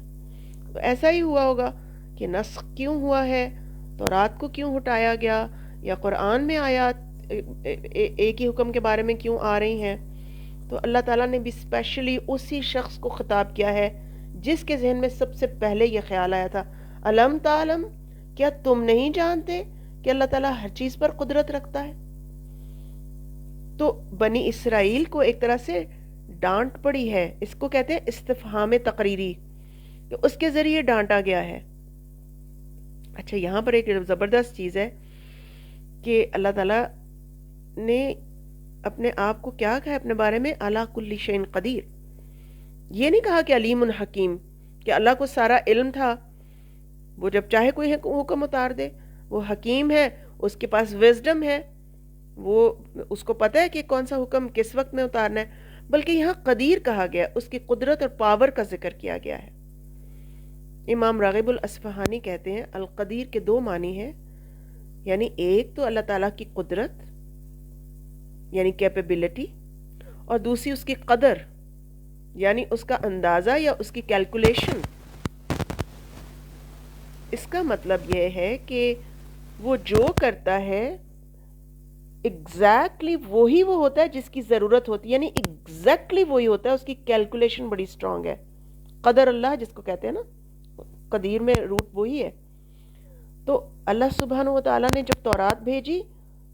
تو ایسا ہی ہوا ہوگا کہ نسخ کیوں ہوا ہے، تو رات کو کیوں ہٹایا گیا، یا قرآن میں آیات ایک ہی حکم کے بارے میں کیوں آ رہی ہیں. تو اللہ تعالیٰ نے بھی اسپیشلی اسی شخص کو خطاب کیا ہے جس کے ذہن میں سب سے پہلے یہ خیال آیا تھا، الم تعلم، کیا تم نہیں جانتے کہ اللہ تعالیٰ ہر چیز پر قدرت رکھتا ہے. تو بنی اسرائیل کو ایک طرح سے ڈانٹ پڑی ہے. اس کو کہتے ہیں استفہام تقریری، کہ اس کے ذریعے ڈانٹا گیا ہے. اچھا، یہاں پر ایک زبردست چیز ہے کہ اللہ تعالیٰ نے اپنے آپ کو کیا کہا اپنے بارے میں، علی کل شیء قدیر. یہ نہیں کہا کہ علیم حکیم، کہ اللہ کو سارا علم تھا، وہ جب چاہے کوئی حکم اتار دے. وہ حکیم ہے، اس کے پاس وزڈم ہے، وہ اس کو پتہ ہے کہ کون سا حکم کس وقت میں اتارنا ہے. بلکہ یہاں قدیر کہا گیا، اس کی قدرت اور پاور کا ذکر کیا گیا ہے. امام راغب الاصفہانی کہتے ہیں القدیر کے 2 معنی ہیں. یعنی ایک تو اللہ تعالیٰ کی قدرت یعنی کیپیبلٹی، اور دوسری اس کی قدر یعنی اس کا اندازہ یا اس کی کیلکولیشن. اس کا مطلب یہ ہے کہ وہ جو کرتا ہے ایگزیکٹلی وہی وہ ہوتا ہے جس کی ضرورت ہوتی ہے، یعنی ایگزیکٹلی وہی ہوتا ہے. اس کی کیلکولیشن بڑی سٹرونگ ہے. قدر اللہ جس کو کہتے ہیں نا، قدیر میں روٹ وہی ہے. تو اللہ سبحانہ و تعالیٰ نے جب تورات بھیجی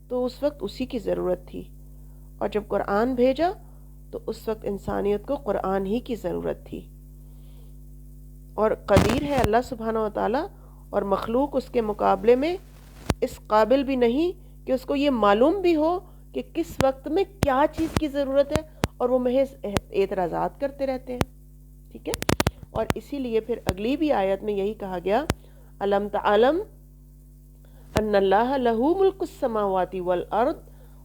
تو اس وقت اسی کی ضرورت تھی، اور جب قرآن بھیجا تو اس وقت انسانیت کو قرآن ہی کی ضرورت تھی. اور قدیر ہے اللہ سبحانہ و تعالیٰ، اور مخلوق اس کے مقابلے میں اس قابل بھی نہیں کہ اس کو یہ معلوم بھی ہو کہ کس وقت میں کیا چیز کی ضرورت ہے، اور وہ محض اعتراضات کرتے رہتے ہیں. ٹھیک ہے. اور اسی لیے پھر اگلی بھی آیت میں یہی کہا گیا، الم تعلم ان اللہ لہ ملک السماوات والارض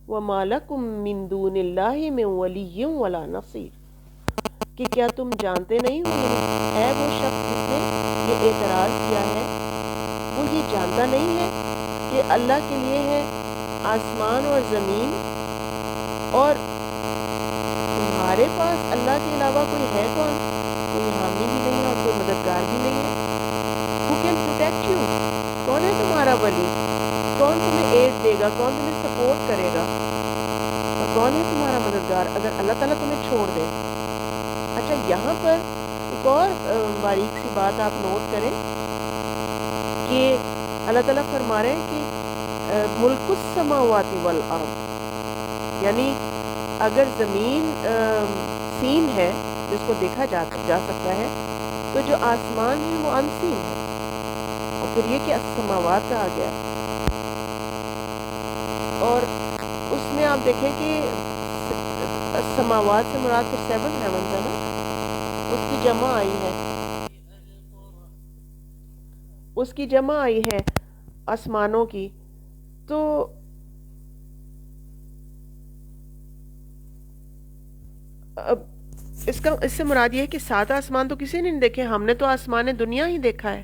وما لکم من دون اللہ من ولی ولا نصیر. کہ کیا تم جانتے نہیں ہو، یعنی اے وہ شخص جس نے یہ اعتراض کیا ہے، وہ یہ جانتا نہیں ہے کہ اللہ کے لیے ہے آسمان اور زمین، اور تمہارے پاس اللہ کے علاوہ کوئی ہے کون؟ کوئی حامی بھی نہیں ہے اور کوئی مددگار بھی نہیں ہے۔ Who can protect you؟ کون ہے تمہارا ولی؟ کون تمہیں ایڈ دے گا؟ کون تمہیں سپورٹ کرے گا؟ اور کون ہے تمہارا مددگار اگر اللہ تعالیٰ تمہیں چھوڑ دے؟ اچھا، یہاں پر ایک اور باریک سی بات آپ نوٹ کریں کہ اللہ تعالیٰ فرما رہے ہیں کہ ملک السماوات والارض، یعنی اگر زمین سین ہے جس کو دیکھا جا سکتا ہے، تو جو آسمان ہے وہ انسین ہے، اور پھر یہ کہ السماوات کہا گیا، اور اس میں آپ دیکھیں کہ السماوات سے مراد پھر 7 heavens ہے نا، اس کی جمع آئی ہے آسمانوں کی، تو اب اس سے مراد یہ ہے کہ 7 آسمان تو کسی نے نہیں دیکھے، ہم نے تو آسمان دنیا ہی دیکھا ہے،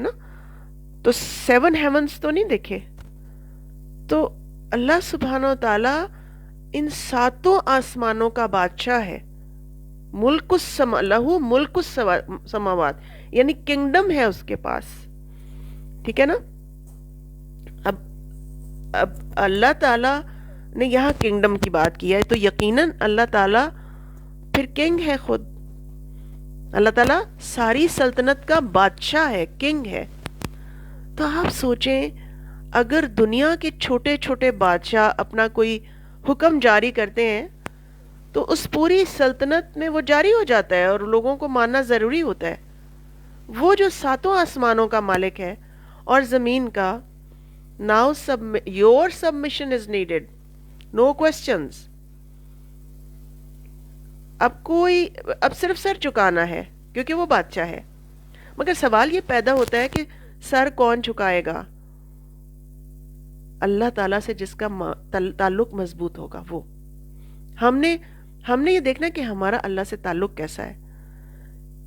نا، تو 7 heavens تو نہیں دیکھے۔ تو اللہ سبحانہ و تعالی ان 7 آسمانوں کا بادشاہ ہے، لہو ملک السماوات، یعنی کنگڈم ہے اس کے پاس، ٹھیک ہے نا۔ اب اللہ تعالی نے یہاں کنگڈم کی بات کی ہے، تو یقیناً اللہ تعالی پھر کنگ ہے خود، اللہ تعالی ساری سلطنت کا بادشاہ ہے، کنگ ہے۔ تو آپ سوچیں اگر دنیا کے چھوٹے چھوٹے بادشاہ اپنا کوئی حکم جاری کرتے ہیں تو اس پوری سلطنت میں وہ جاری ہو جاتا ہے اور لوگوں کو ماننا ضروری ہوتا ہے۔ وہ جو 7 آسمانوں کا مالک ہے اور زمین کا، now your submission is needed, no questions۔ اب صرف سر چکانا ہے کیونکہ وہ بادشاہ ہے، مگر سوال یہ پیدا ہوتا ہے کہ سر کون چکائے گا؟ اللہ تعالیٰ سے جس کا تعلق مضبوط ہوگا وہ۔ ہم نے یہ دیکھنا کہ ہمارا اللہ سے تعلق کیسا ہے،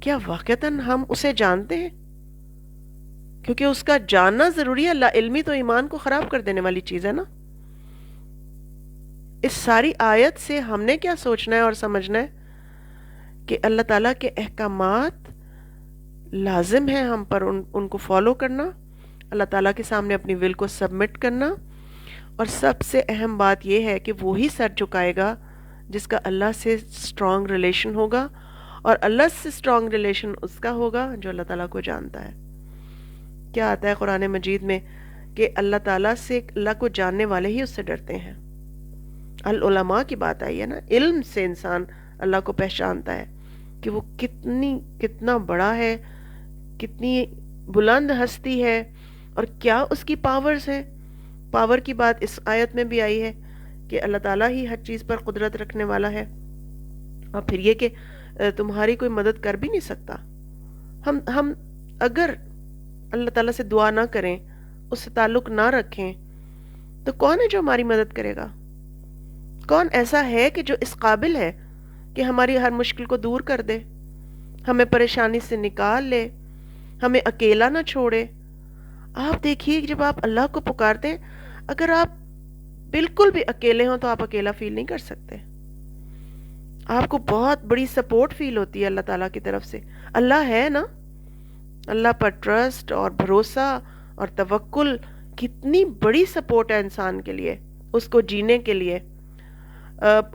کیا واقعتاً ہم اسے جانتے ہیں؟ کیونکہ اس کا جاننا ضروری ہے، لا علمی تو ایمان کو خراب کر دینے والی چیز ہے نا۔ اس ساری آیت سے ہم نے کیا سوچنا ہے اور سمجھنا ہے کہ اللہ تعالیٰ کے احکامات لازم ہیں ہم پر ان کو فالو کرنا، اللہ تعالیٰ کے سامنے اپنی ول کو سبمٹ کرنا، اور سب سے اہم بات یہ ہے کہ وہی سر چکائے گا جس کا اللہ سے سٹرونگ ریلیشن ہوگا، اور اللہ سے سٹرونگ ریلیشن اس کا ہوگا جو اللہ تعالیٰ کو جانتا ہے۔ کیا آتا ہے قرآن مجید میں کہ اللہ تعالیٰ سے، اللہ کو جاننے والے ہی اس سے ڈرتے ہیں۔ العلماء کی بات آئی ہے نا، علم سے انسان اللہ کو پہچانتا ہے کہ وہ کتنا بڑا ہے، کتنی بلند ہستی ہے، اور کیا اس کی پاورز ہیں۔ پاور کی بات اس آیت میں بھی آئی ہے کہ اللہ تعالیٰ ہی ہر چیز پر قدرت رکھنے والا ہے، اور پھر یہ کہ تمہاری کوئی مدد کر بھی نہیں سکتا۔ ہم اگر اللہ تعالیٰ سے دعا نہ کریں، اس سے تعلق نہ رکھیں، تو کون ہے جو ہماری مدد کرے گا؟ کون ایسا ہے کہ جو اس قابل ہے کہ ہماری ہر مشکل کو دور کر دے، ہمیں پریشانی سے نکال لے، ہمیں اکیلا نہ چھوڑے؟ آپ دیکھیے جب آپ اللہ کو پکارتے ہیں، اگر آپ بالکل بھی اکیلے ہوں تو آپ اکیلا فیل نہیں کر سکتے، آپ کو بہت بڑی سپورٹ فیل ہوتی ہے اللہ تعالیٰ کی طرف سے۔ اللہ ہے نا، اللہ پر ٹرسٹ اور بھروسہ اور توکل کتنی بڑی سپورٹ ہے انسان کے لیے، اس کو جینے کے لیے،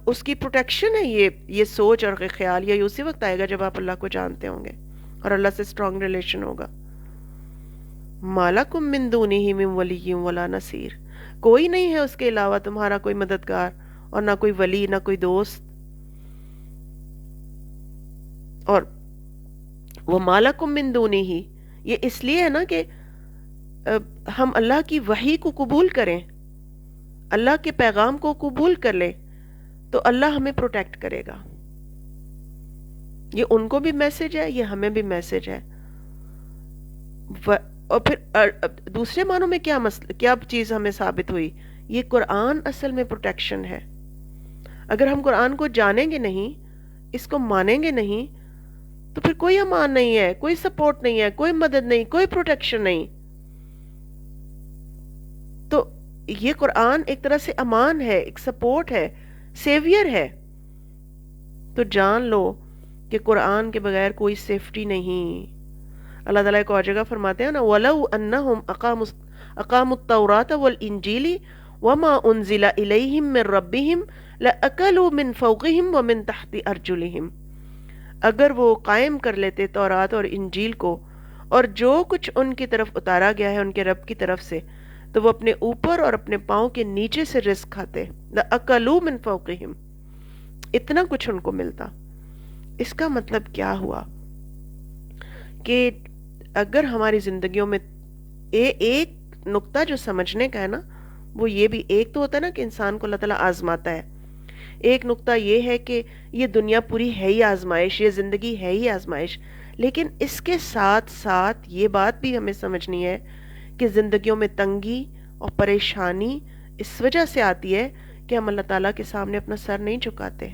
اس کی پروٹیکشن ہے یہ سوچ اور خیال۔ یہ اسی وقت آئے گا جب آپ اللہ کو جانتے ہوں گے اور اللہ سے سٹرونگ ریلیشن ہوگا۔ مَالَكُم مِّن دُونِهِ مِن وَلِيٍّ وَلَا نَصِيرٍ، کوئی نہیں ہے اس کے علاوہ تمہارا کوئی مددگار، اور نہ کوئی ولی، نہ کوئی دوست۔ اور وہ مَالَكُم مِّن دُونِهِ، یہ اس لیے ہے نا کہ ہم اللہ کی وحی کو قبول کریں، اللہ کے پیغام کو قبول کر لیں، تو اللہ ہمیں پروٹیکٹ کرے گا۔ یہ ان کو بھی میسج ہے، یہ ہمیں بھی میسج ہے۔ اور پھر دوسرے معنوں میں کیا چیز ہمیں ثابت ہوئی؟ یہ قرآن اصل میں پروٹیکشن ہے۔ اگر ہم قرآن کو جانیں گے نہیں، اس کو مانیں گے نہیں، تو پھر کوئی امان نہیں ہے، کوئی سپورٹ نہیں ہے، کوئی مدد نہیں، کوئی پروٹیکشن نہیں. تو یہ قرآن ایک طرح سے امان ہے، ایک سپورٹ ہے، سیویئر ہے. تو جان لو کہ قرآن کے بغیر کوئی سیفٹی نہیں. اللہ تعالیٰ ایک اور جگہ فرماتے ہیں نا وَلَوْ أَنَّهُمْ أَقَامُوا التَّوْرَاةَ وَالْإِنْجِيلِ وَمَا أُنزِلَ إِلَيْهِمْ مِنْ رَبِّهِمْ لَأَكَلُوا مِنْ فَوْقِهِمْ وَمِنْ تَحْتِ أَرْجُلِهِمْ. اگر وہ قائم کر لیتے تورات اور انجیل کو اور جو کچھ ان کی طرف اتارا گیا ہے ان کے رب کی طرف سے، تو وہ اپنے اوپر اور اپنے پاؤں کے نیچے سے رزق کھاتے. لَأَكَلُوا مِنْ فَوْقِهِمْ، اتنا کچھ ان کو ملتا. اس کا مطلب کیا ہوا کہ اگر ہماری زندگیوں میں ایک نقطہ جو سمجھنے کا ہے نا، وہ یہ بھی ایک تو ہوتا ہے نا کہ انسان کو اللہ تعالیٰ آزماتا ہے. ایک نقطہ یہ ہے کہ یہ دنیا پوری ہے ہی آزمائش، یہ زندگی ہے ہی آزمائش. لیکن اس کے ساتھ ساتھ یہ بات بھی ہمیں سمجھنی ہے کہ زندگیوں میں تنگی اور پریشانی اس وجہ سے آتی ہے کہ ہم اللہ تعالیٰ کے سامنے اپنا سر نہیں جھکاتے.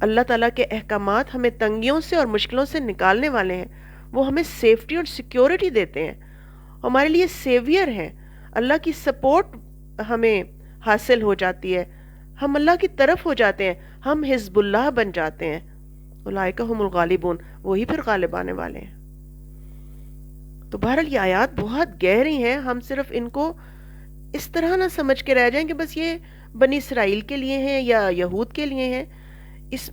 اللہ تعالیٰ کے احکامات ہمیں تنگیوں سے اور مشکلوں سے نکالنے والے ہیں. وہ ہمیں سیفٹی اور سیکیورٹی دیتے ہیں، ہمارے لیے سیویئر ہیں. اللہ کی سپورٹ ہمیں حاصل ہو جاتی ہے، ہم اللہ کی طرف ہو جاتے ہیں، ہم حزب اللہ بن جاتے ہیں. اولئک هم الغالبون، وہی پھر غالب آنے والے ہیں. تو بہرحال یہ آیات بہت گہری ہیں. ہم صرف ان کو اس طرح نہ سمجھ کے رہ جائیں کہ بس یہ بنی اسرائیل کے لیے ہیں یا یہود کے لیے ہیں.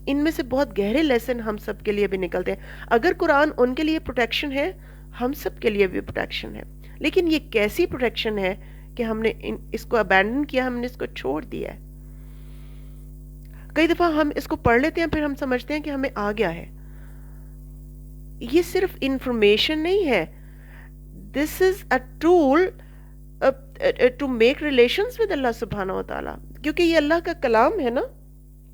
ان میں سے بہت گہرے لیسن ہم سب کے لیے بھی نکلتے ہیں. اگر قرآن ان کے لیے پروٹیکشن ہے، ہم سب کے لیے بھی پروٹیکشن ہے. لیکن یہ کیسی پروٹیکشن ہے کہ ہم نے اس کو ابینڈن کیا، ہم نے اس کو چھوڑ دیا ہے. کئی دفعہ ہم اس کو پڑھ لیتے ہیں، پھر ہم سمجھتے ہیں کہ ہمیں آ گیا ہے. یہ صرف انفارمیشن نہیں ہے، this is a tool to make relations with اللہ سبحانہ و تعالیٰ. کیونکہ یہ اللہ کا کلام ہے نا.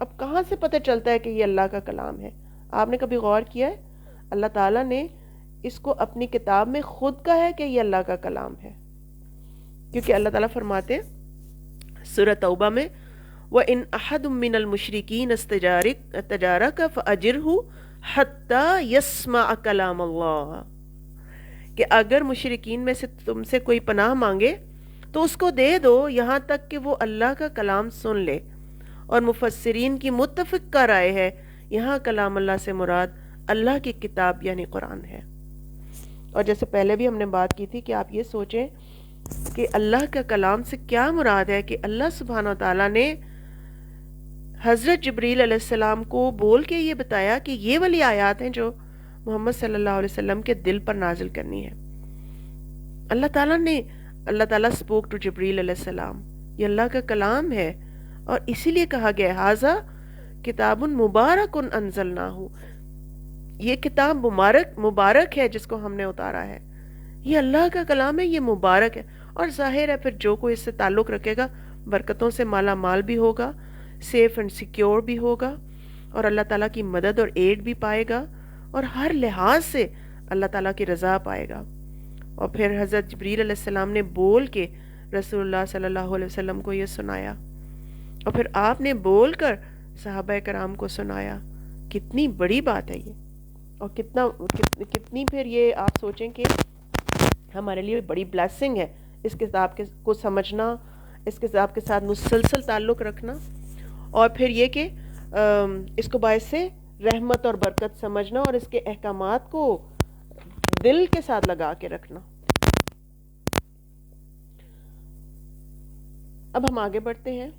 اب کہاں سے پتہ چلتا ہے کہ یہ اللہ کا کلام ہے؟ آپ نے کبھی غور کیا ہے؟ اللہ تعالیٰ نے اس کو اپنی کتاب میں خود کہا ہے کہ یہ اللہ کا کلام ہے. کیونکہ اللہ تعالیٰ فرماتے ہیں سورہ توبہ میں وَإِنْ أَحَدٌ مِّنَ الْمُشْرِكِينَ اسْتَجَارَكَ فَأَجِرْهُ حَتَّى يَسْمَعَ كَلَامَ اللَّهِ، کہ اگر مشرکین میں سے تم سے کوئی پناہ مانگے تو اس کو دے دو یہاں تک کہ وہ اللہ کا کلام سن لے. اور مفسرین کی متفق کا رائے ہے یہاں کلام اللہ سے مراد اللہ کی کتاب یعنی قرآن ہے. اور جیسے پہلے بھی ہم نے بات کی تھی کہ آپ یہ سوچیں کہ اللہ کا کلام سے کیا مراد ہے کہ اللہ سبحانہ و تعالیٰ نے حضرت جبریل علیہ السلام کو بول کے یہ بتایا کہ یہ والی آیات ہیں جو محمد صلی اللہ علیہ وسلم کے دل پر نازل کرنی ہے. اللہ تعالیٰ spoke to جبریل علیہ السلام. یہ اللہ کا کلام ہے اور اسی لیے کہا گیا ھذا کتاب مبارک انزلناہ، یہ کتاب مبارک ہے جس کو ہم نے اتارا ہے. یہ اللہ کا کلام ہے، یہ مبارک ہے. اور ظاہر ہے پھر جو کوئی اس سے تعلق رکھے گا برکتوں سے مالا مال بھی ہوگا، سیف اینڈ سیکیور بھی ہوگا، اور اللہ تعالیٰ کی مدد اور ایڈ بھی پائے گا، اور ہر لحاظ سے اللہ تعالیٰ کی رضا پائے گا. اور پھر حضرت جبریل علیہ السلام نے بول کے رسول اللہ صلی اللہ علیہ وسلم کو یہ سنایا، اور پھر آپ نے بول کر صحابہ کرام کو سنایا. کتنی بڑی بات ہے یہ، اور کتنی پھر یہ آپ سوچیں کہ ہمارے لیے بڑی بلیسنگ ہے اس کتاب کو سمجھنا، اس کتاب کے ساتھ مسلسل تعلق رکھنا، اور پھر یہ کہ اس کو باعث سے رحمت اور برکت سمجھنا اور اس کے احکامات کو دل کے ساتھ لگا کے رکھنا. اب ہم آگے بڑھتے ہیں.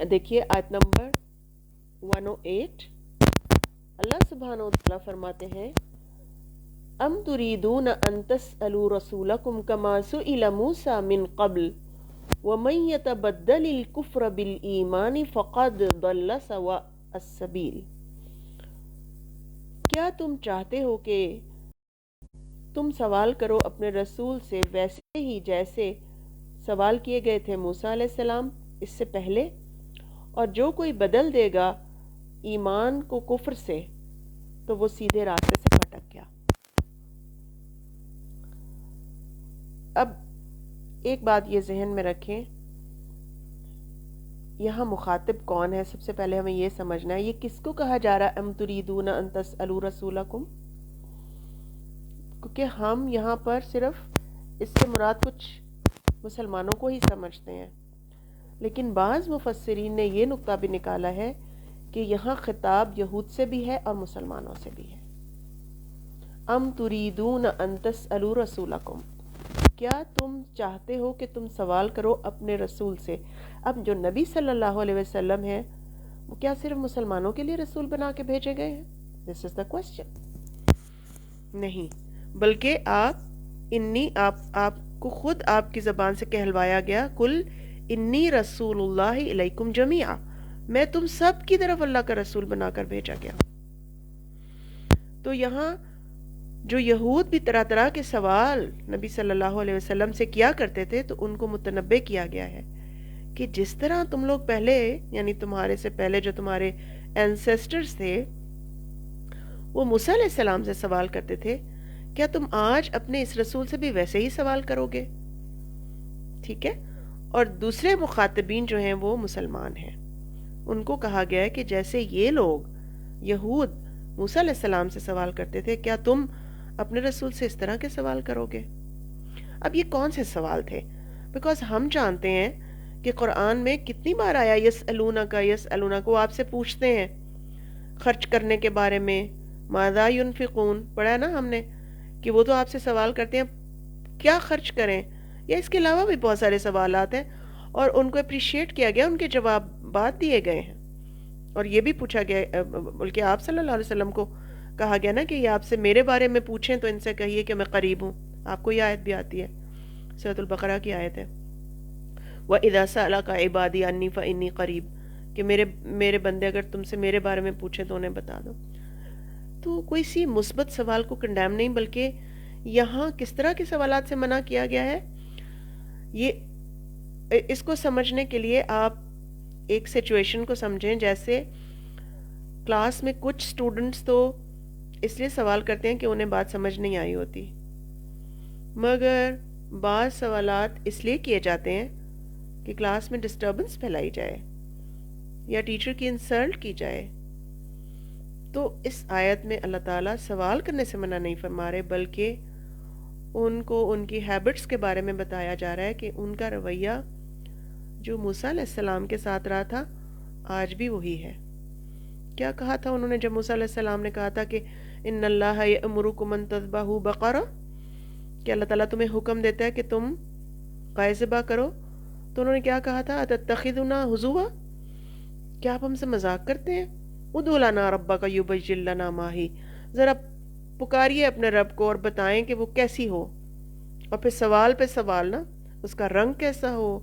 دیکھیے آیت نمبر 108. اللہ سبحانہ و تعالیٰ فرماتے ہیں ام تريدون ان تسألوا رسولكم كما سئل موسى من قبل ومن يتبدل الكفر بالایمان فقد ضل سواء السبیل. کیا تم چاہتے ہو کہ تم سوال کرو اپنے رسول سے ویسے ہی جیسے سوال کیے گئے تھے موسیٰ علیہ السلام اس سے پہلے، اور جو کوئی بدل دے گا ایمان کو کفر سے تو وہ سیدھے راستے سے بھٹک گیا. اب ایک بات یہ ذہن میں رکھیں، یہاں مخاطب کون ہے؟ سب سے پہلے ہمیں یہ سمجھنا ہے یہ کس کو کہا جا رہا ہے ام تریدون ان تسألوا رسولکم، کیونکہ ہم یہاں پر صرف اس سے مراد کچھ مسلمانوں کو ہی سمجھتے ہیں، لیکن بعض مفسرین نے یہ نقطہ بھی نکالا ہے کہ یہاں خطاب یہود سے بھی ہے اور مسلمانوں سے بھی ہے۔ ام تریدون ان تسألوا رسولکم، کیا تم چاہتے ہو کہ تم سوال کرو اپنے رسول سے؟ اب جو نبی صلی اللہ علیہ وسلم ہے وہ کیا صرف مسلمانوں کے لیے رسول بنا کے بھیجے گئے ہیں؟ دس از دا کوسچن۔ نہیں، بلکہ آپ کو خود آپ کی زبان سے کہلوایا گیا، کل انی رسول اللہ علیکم جمیعا، میں تم سب کی طرف اللہ کا رسول بنا کر بھیجا گیا۔ تو یہاں جو یہود بھی طرح طرح کے سوال نبی صلی اللہ علیہ وسلم سے کیا کرتے تھے، تو ان کو متنبع کیا گیا ہے کہ جس طرح تم لوگ پہلے، یعنی تمہارے سے پہلے جو تمہارے اینسیسٹرز تھے وہ موسیٰ علیہ السلام سے سوال کرتے تھے، کیا تم آج اپنے اس رسول سے بھی ویسے ہی سوال کرو گے؟ ٹھیک ہے۔ اور دوسرے مخاطبین جو ہیں وہ مسلمان ہیں، ان کو کہا گیا ہے کہ جیسے یہ لوگ یہود موسیٰ علیہ السلام سے سوال کرتے تھے، کیا تم اپنے رسول سے اس طرح کے سوال کرو گے؟ اب یہ کون سے سوال تھے؟ بیکاز ہم جانتے ہیں کہ قرآن میں کتنی بار آیا یسألونک یسألونک، وہ آپ سے پوچھتے ہیں خرچ کرنے کے بارے میں، ماذا ينفقون پڑھا ہے نا ہم نے، کہ وہ تو آپ سے سوال کرتے ہیں کیا خرچ کریں، یا اس کے علاوہ بھی بہت سارے سوالات ہیں، اور ان کو اپریشیٹ کیا گیا، ان کے جوابات دیے گئے ہیں، اور یہ بھی پوچھا گیا، بلکہ آپ صلی اللہ علیہ وسلم کو کہا گیا نا کہ یہ آپ سے میرے بارے میں پوچھیں تو ان سے کہیے کہ میں قریب ہوں۔ آپ کو یہ آیت بھی آتی ہے، سورۃ البقرہ کی آیت ہے، وَإِذَا سَأَلَكَ عِبَادِي عَنِّي فَإِنِّي قَرِيب، کہ میرے بندے اگر تم سے میرے بارے میں پوچھیں تو انہیں بتا دو۔ تو کوئی سی مثبت سوال کو کنڈیم نہیں، بلکہ یہاں کس طرح کے سوالات سے منع کیا گیا ہے، یہ اس کو سمجھنے کے لیے آپ ایک سچویشن کو سمجھیں۔ جیسے کلاس میں کچھ سٹوڈنٹس تو اس لیے سوال کرتے ہیں کہ انہیں بات سمجھ نہیں آئی ہوتی، مگر بعض سوالات اس لیے کیے جاتے ہیں کہ کلاس میں ڈسٹربنس پھیلائی جائے یا ٹیچر کی انسلٹ کی جائے۔ تو اس آیت میں اللہ تعالیٰ سوال کرنے سے منع نہیں فرما رہے، بلکہ ان کو ان کی ہیبٹس کے بارے میں بتایا جا رہا ہے کہ ان کا رویہ جو موسیٰ علیہ السلام کے ساتھ رہا تھا آج بھی وہی ہے۔ کیا کہا تھا انہوں نے جب موسیٰ علیہ السلام نے کہا تھا کہ ان اللہ یأمرکم ان تذبحوا بقرہ، کہ اللہ تعالیٰ تمہیں حکم دیتا ہے کہ تم گائے ذبح کرو، تو انہوں نے کیا کہا تھا؟ اتتخذنا ہزوا، کیا آپ ہم سے مذاق کرتے ہیں؟ ادعو لنا ربک یبین لنا ما ہی، ذرا پکاریے اپنے رب کو اور بتائیں کہ وہ کیسی ہو، اور پھر سوال پہ سوال نا، اس کا رنگ کیسا ہو،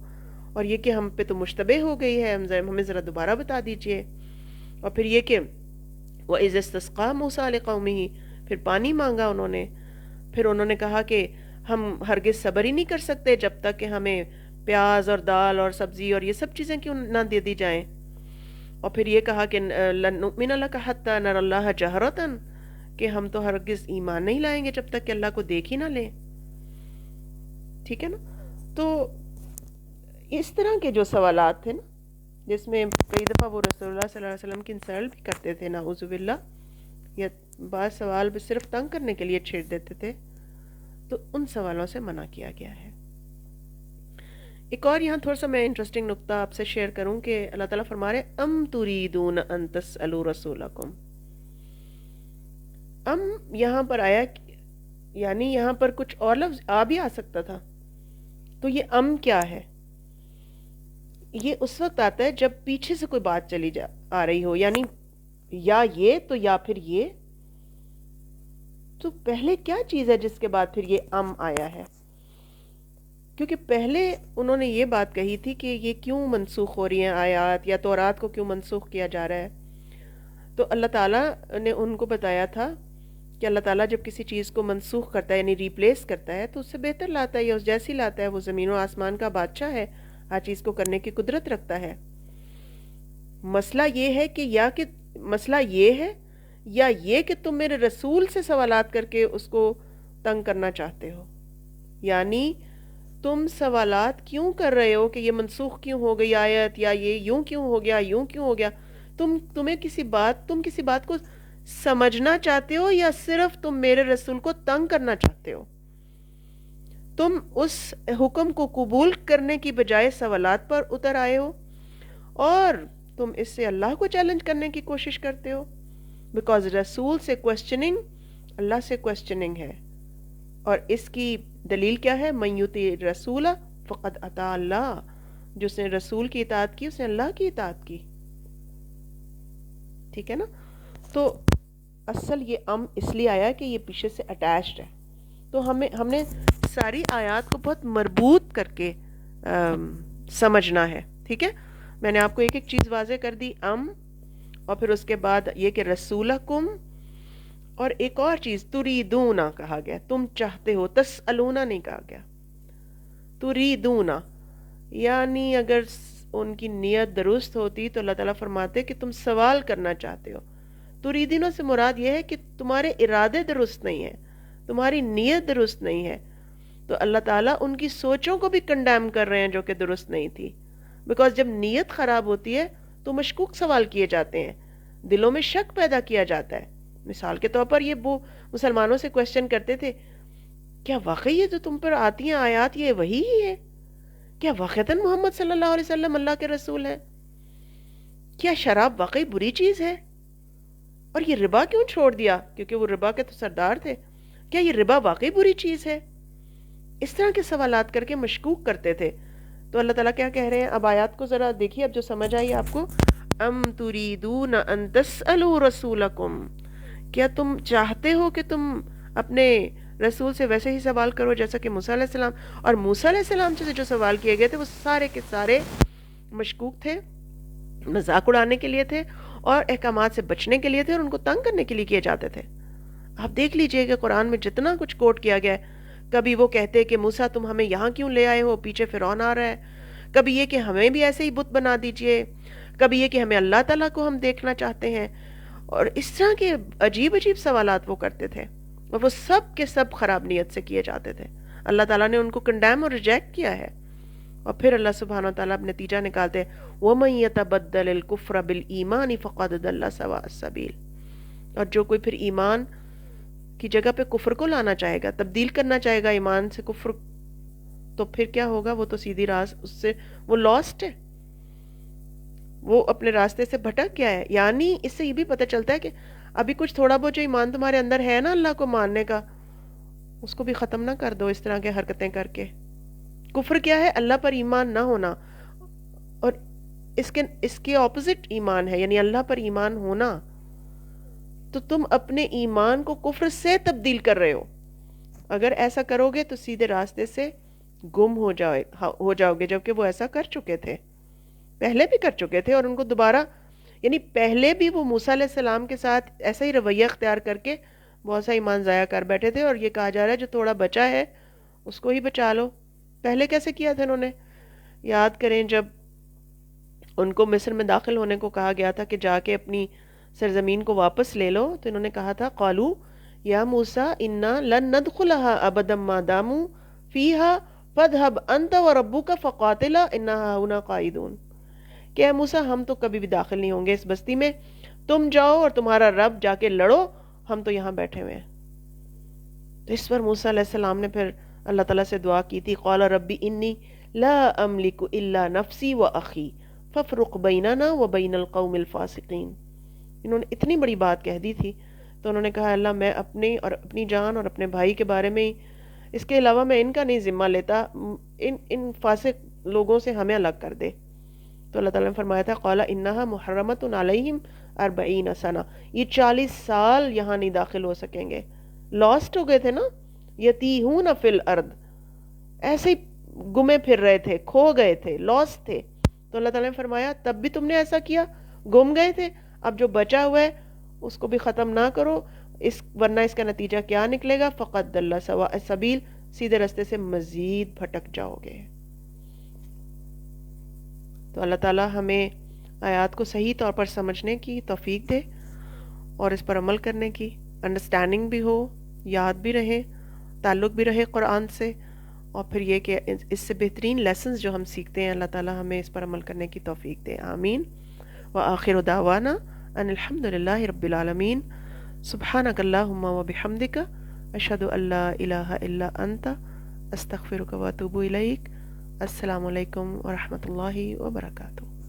اور یہ کہ ہم پہ تو مشتبہ ہو گئی ہے، ہمیں ذرا دوبارہ بتا دیجئے۔ اور پھر یہ کہ وَإِذِ اسْتَسْقَىٰ مُوسَىٰ لِقَوْمِهِ، پھر پانی مانگا انہوں نے، پھر انہوں نے کہا کہ ہم ہرگز صبر ہی نہیں کر سکتے جب تک کہ ہمیں پیاز اور دال اور سبزی اور یہ سب چیزیں کیوں نہ دے دی جائیں، اور پھر یہ کہا کہ لَن نُؤْمِنَ لَكَ حَتَّىٰ نَرَى اللَّهَ جَهْرَةً، کہ ہم تو ہرگز ایمان نہیں لائیں گے جب تک کہ اللہ کو دیکھ ہی نہ لیں۔ ٹھیک ہے نا؟ تو اس طرح کے جو سوالات تھے نا، جس میں کئی دفعہ وہ رسول اللہ صلی اللہ علیہ وسلم کی انسلٹ بھی کرتے تھے نعوذ باللہ، یا بعض سوال بھی صرف تنگ کرنے کے لیے چھیڑ دیتے تھے، تو ان سوالوں سے منع کیا گیا ہے۔ ایک اور یہاں تھوڑا سا میں انٹرسٹنگ نقطہ آپ سے شیئر کروں کہ اللہ تعالیٰ فرما رہے ام تریدون ان تسألوا رسولکم، ام یہاں پر آیا، یعنی یہاں پر کچھ اور لفظ آ بھی آ سکتا تھا، تو یہ ام کیا ہے؟ یہ اس وقت آتا ہے جب پیچھے سے کوئی بات چلی آ رہی ہو، یعنی یا یہ تو یا پھر یہ، تو پہلے کیا چیز ہے جس کے بعد پھر یہ ام آیا ہے؟ کیونکہ پہلے انہوں نے یہ بات کہی تھی کہ یہ کیوں منسوخ ہو رہی ہیں آیات، یا تورات کو کیوں منسوخ کیا جا رہا ہے، تو اللہ تعالیٰ نے ان کو بتایا تھا کہ اللہ تعالیٰ جب کسی چیز کو منسوخ کرتا ہے یعنی ریپلیس کرتا ہے تو اس سے بہتر لاتا ہے یا اس جیسی لاتا ہے، وہ زمین و آسمان کا بادشاہ ہے، ہر چیز کو کرنے کی قدرت رکھتا ہے۔ مسئلہ یہ ہے کہ مسئلہ یہ ہے یا یہ کہ تم میرے رسول سے سوالات کر کے اس کو تنگ کرنا چاہتے ہو، یعنی تم سوالات کیوں کر رہے ہو کہ یہ منسوخ کیوں ہو گئی آیت، یا یہ یوں کیوں ہو گیا، یوں کیوں ہو گیا؟ تم کسی بات کو سمجھنا چاہتے ہو، یا صرف تم میرے رسول کو تنگ کرنا چاہتے ہو؟ تم اس حکم کو قبول کرنے کی بجائے سوالات پر اتر آئے ہو، اور تم اس سے اللہ کو چیلنج کرنے کی کوشش کرتے ہو، بیکاز رسول سے کوسچننگ اللہ سے کوسچننگ ہے۔ اور اس کی دلیل کیا ہے؟ من یطیع الرسول فقد اطاع اللہ، جس نے رسول کی اطاعت کی اس نے اللہ کی اطاعت کی، ٹھیک ہے نا؟ تو اصل یہ اس لیے آیا کہ یہ پیچھے سے اٹیچڈ ہے، تو ہم نے ساری آیات کو بہت مربوط کر کے سمجھنا ہے، ٹھیک ہے؟ میں نے آپ کو ایک ایک چیز واضح کر دی، اور پھر اس کے بعد یہ کہ رسولکم، اور ایک اور چیز تریدونا کہا گیا، تم چاہتے ہو، تسألونا نہیں کہا گیا، تریدونا، یعنی اگر ان کی نیت درست ہوتی تو اللہ تعالیٰ فرماتے کہ تم سوال کرنا چاہتے ہو۔ تریدینوں سے مراد یہ ہے کہ تمہارے ارادے درست نہیں ہیں، تمہاری نیت درست نہیں ہے، تو اللہ تعالیٰ ان کی سوچوں کو بھی کنڈیم کر رہے ہیں جو کہ درست نہیں تھی، بیکاز جب نیت خراب ہوتی ہے تو مشکوک سوال کیے جاتے ہیں، دلوں میں شک پیدا کیا جاتا ہے۔ مثال کے طور پر یہ وہ مسلمانوں سے کوسچن کرتے تھے، کیا واقعی یہ جو تم پر آتی ہیں آیات یہ وہی ہی ہے؟ کیا واقعتاً محمد صلی اللہ علیہ وسلم اللہ کے رسول ہیں؟ کیا شراب واقعی بری چیز ہے؟ اور یہ ربا کیوں چھوڑ دیا؟ کیونکہ وہ ربا کے تو سردار تھے۔ کیا یہ ربا واقعی بری چیز ہے؟ اس طرح کے سوالات کر کے مشکوک کرتے تھے۔ تو اللہ تعالیٰ کیا کہہ رہے ہیں؟ اب آیات کو ذرا دیکھیے، اب جو سمجھ آئی آپ کو، ام تریدون ان تسألوا رسولکم، کیا تم چاہتے ہو کہ تم اپنے رسول سے ویسے ہی سوال کرو جیسا کہ موسیٰ علیہ السلام؟ اور موسیٰ علیہ السلام سے جو سوال کیے گئے تھے وہ سارے کے سارے مشکوک تھے، مذاق اڑانے کے لیے تھے، اور احکامات سے بچنے کے لیے تھے، اور ان کو تنگ کرنے کے لیے کیے جاتے تھے۔ آپ دیکھ لیجئے کہ قرآن میں جتنا کچھ کوٹ کیا گیا ہے، کبھی وہ کہتے کہ موسیٰ تم ہمیں یہاں کیوں لے آئے ہو، پیچھے فرعون آ رہا ہے، کبھی یہ کہ ہمیں بھی ایسے ہی بت بنا دیجئے، کبھی یہ کہ ہمیں اللہ تعالیٰ کو ہم دیکھنا چاہتے ہیں، اور اس طرح کے عجیب عجیب سوالات وہ کرتے تھے، اور وہ سب کے سب خراب نیت سے کیے جاتے تھے۔ اللہ تعالیٰ نے ان کو کنڈیم اور ریجیکٹ کیا ہے، اور پھر اللہ سبحانہ وتعالیٰ اب نتیجہ نکالتے ہیں وَمَن يَتَبَدَّلِ الْكُفْرَ بِالْإِيمَانِ فَقَدْ ضَلَّ سَوَاءَ السَّبِيلِ، اور جو کوئی پھر ایمان کی جگہ پہ کفر کو لانا چاہے گا، تبدیل کرنا چاہے گا ایمان سے کفر، تو پھر کیا ہوگا؟ وہ تو سیدھی راہ، اس سے وہ لاسٹ ہے، وہ اپنے راستے سے بھٹک گیا ہے۔ یعنی اس سے یہ بھی پتہ چلتا ہے کہ ابھی کچھ تھوڑا بہت جو ایمان تمہارے اندر ہے نا اللہ کو ماننے کا، اس کو بھی ختم نہ کر دو اس طرح کے حرکتیں کر کے۔ کفر کیا ہے؟ اللہ پر ایمان نہ ہونا، اور اس کے اپوزٹ ایمان ہے، یعنی اللہ پر ایمان ہونا۔ تو تم اپنے ایمان کو کفر سے تبدیل کر رہے ہو، اگر ایسا کرو گے تو سیدھے راستے سے گم ہو جاؤ گے، جبکہ وہ ایسا کر چکے تھے، پہلے بھی کر چکے تھے، اور ان کو دوبارہ، یعنی پہلے بھی وہ موسیٰ علیہ السلام کے ساتھ ایسا ہی رویہ اختیار کر کے بہت سا ایمان ضائع کر بیٹھے تھے، اور یہ کہا جا رہا ہے جو تھوڑا بچا ہے اس کو ہی بچا لو۔ پہلے کیسے کیا تھا انہوں نے؟ یاد کریں جب ان کو مصر میں داخل ہونے کو کہا گیا تھا کہ جا کے اپنی سرزمین کو واپس لے لو، تو انہوں نے کہا تھا قالو یا موسیٰ انا لن ندخلها ابدا ما داموا فیها فاذهب انت وربک فقاتلا انا هاہنا قاعدون، کہ اے موسیٰ ہم تو کبھی بھی داخل نہیں ہوں گے اس بستی میں، تم جاؤ اور تمہارا رب جا کے لڑو، ہم تو یہاں بیٹھے ہوئے ہیں۔ تو اس پر موسیٰ علیہ السلام نے پھر اللہ تعالیٰ سے دعا کی تھی، قال ربی انی لا املک الا نفسی و اخی فافرق بیننا و بین القوم الفاسقین۔ انہوں نے اتنی بڑی بات کہہ دی تھی، تو انہوں نے کہا اللہ میں اپنی جان اور اپنے بھائی کے بارے میں ہی، اس کے علاوہ میں ان کا نہیں ذمہ لیتا، ان فاسق لوگوں سے ہمیں الگ کر دے۔ تو اللہ تعالیٰ نے فرمایا تھا قال انہا محرمۃ علیہم 40 سنہ، یہ 40 سال یہاں نہیں داخل ہو سکیں گے، لاسٹ ہو گئے تھے نا، یتیہون فی الارض، ایسے ہی گمے پھر رہے تھے، کھو گئے تھے، لاسٹ تھے۔ تو اللہ تعالیٰ نے فرمایا تب بھی تم نے ایسا کیا، گم گئے تھے، اب جو بچا ہوا ہے اس کو بھی ختم نہ کرو، ورنہ اس کا نتیجہ کیا نکلے گا؟ فقد ضل سواء السبیل، سیدھے راستے سے مزید بھٹک جاؤ گے۔ تو اللہ تعالیٰ ہمیں آیات کو صحیح طور پر سمجھنے کی توفیق دے، اور اس پر عمل کرنے کی، انڈرسٹینڈنگ بھی ہو، یاد بھی رہے، تعلق بھی رہے قرآن سے، اور پھر یہ کہ اس سے بہترین لیسنز جو ہم سیکھتے ہیں، اللہ تعالی ہمیں اس پر عمل کرنے کی توفیق دے، آمین۔ وآخر دعوانا ان الحمد للہ رب العالمین، سبحانک اللہم وبحمدک، اشہد ان لا الہ الا انت، استغفرک واتوب الیک۔ السلام علیکم ورحمۃ اللہ وبرکاتہ۔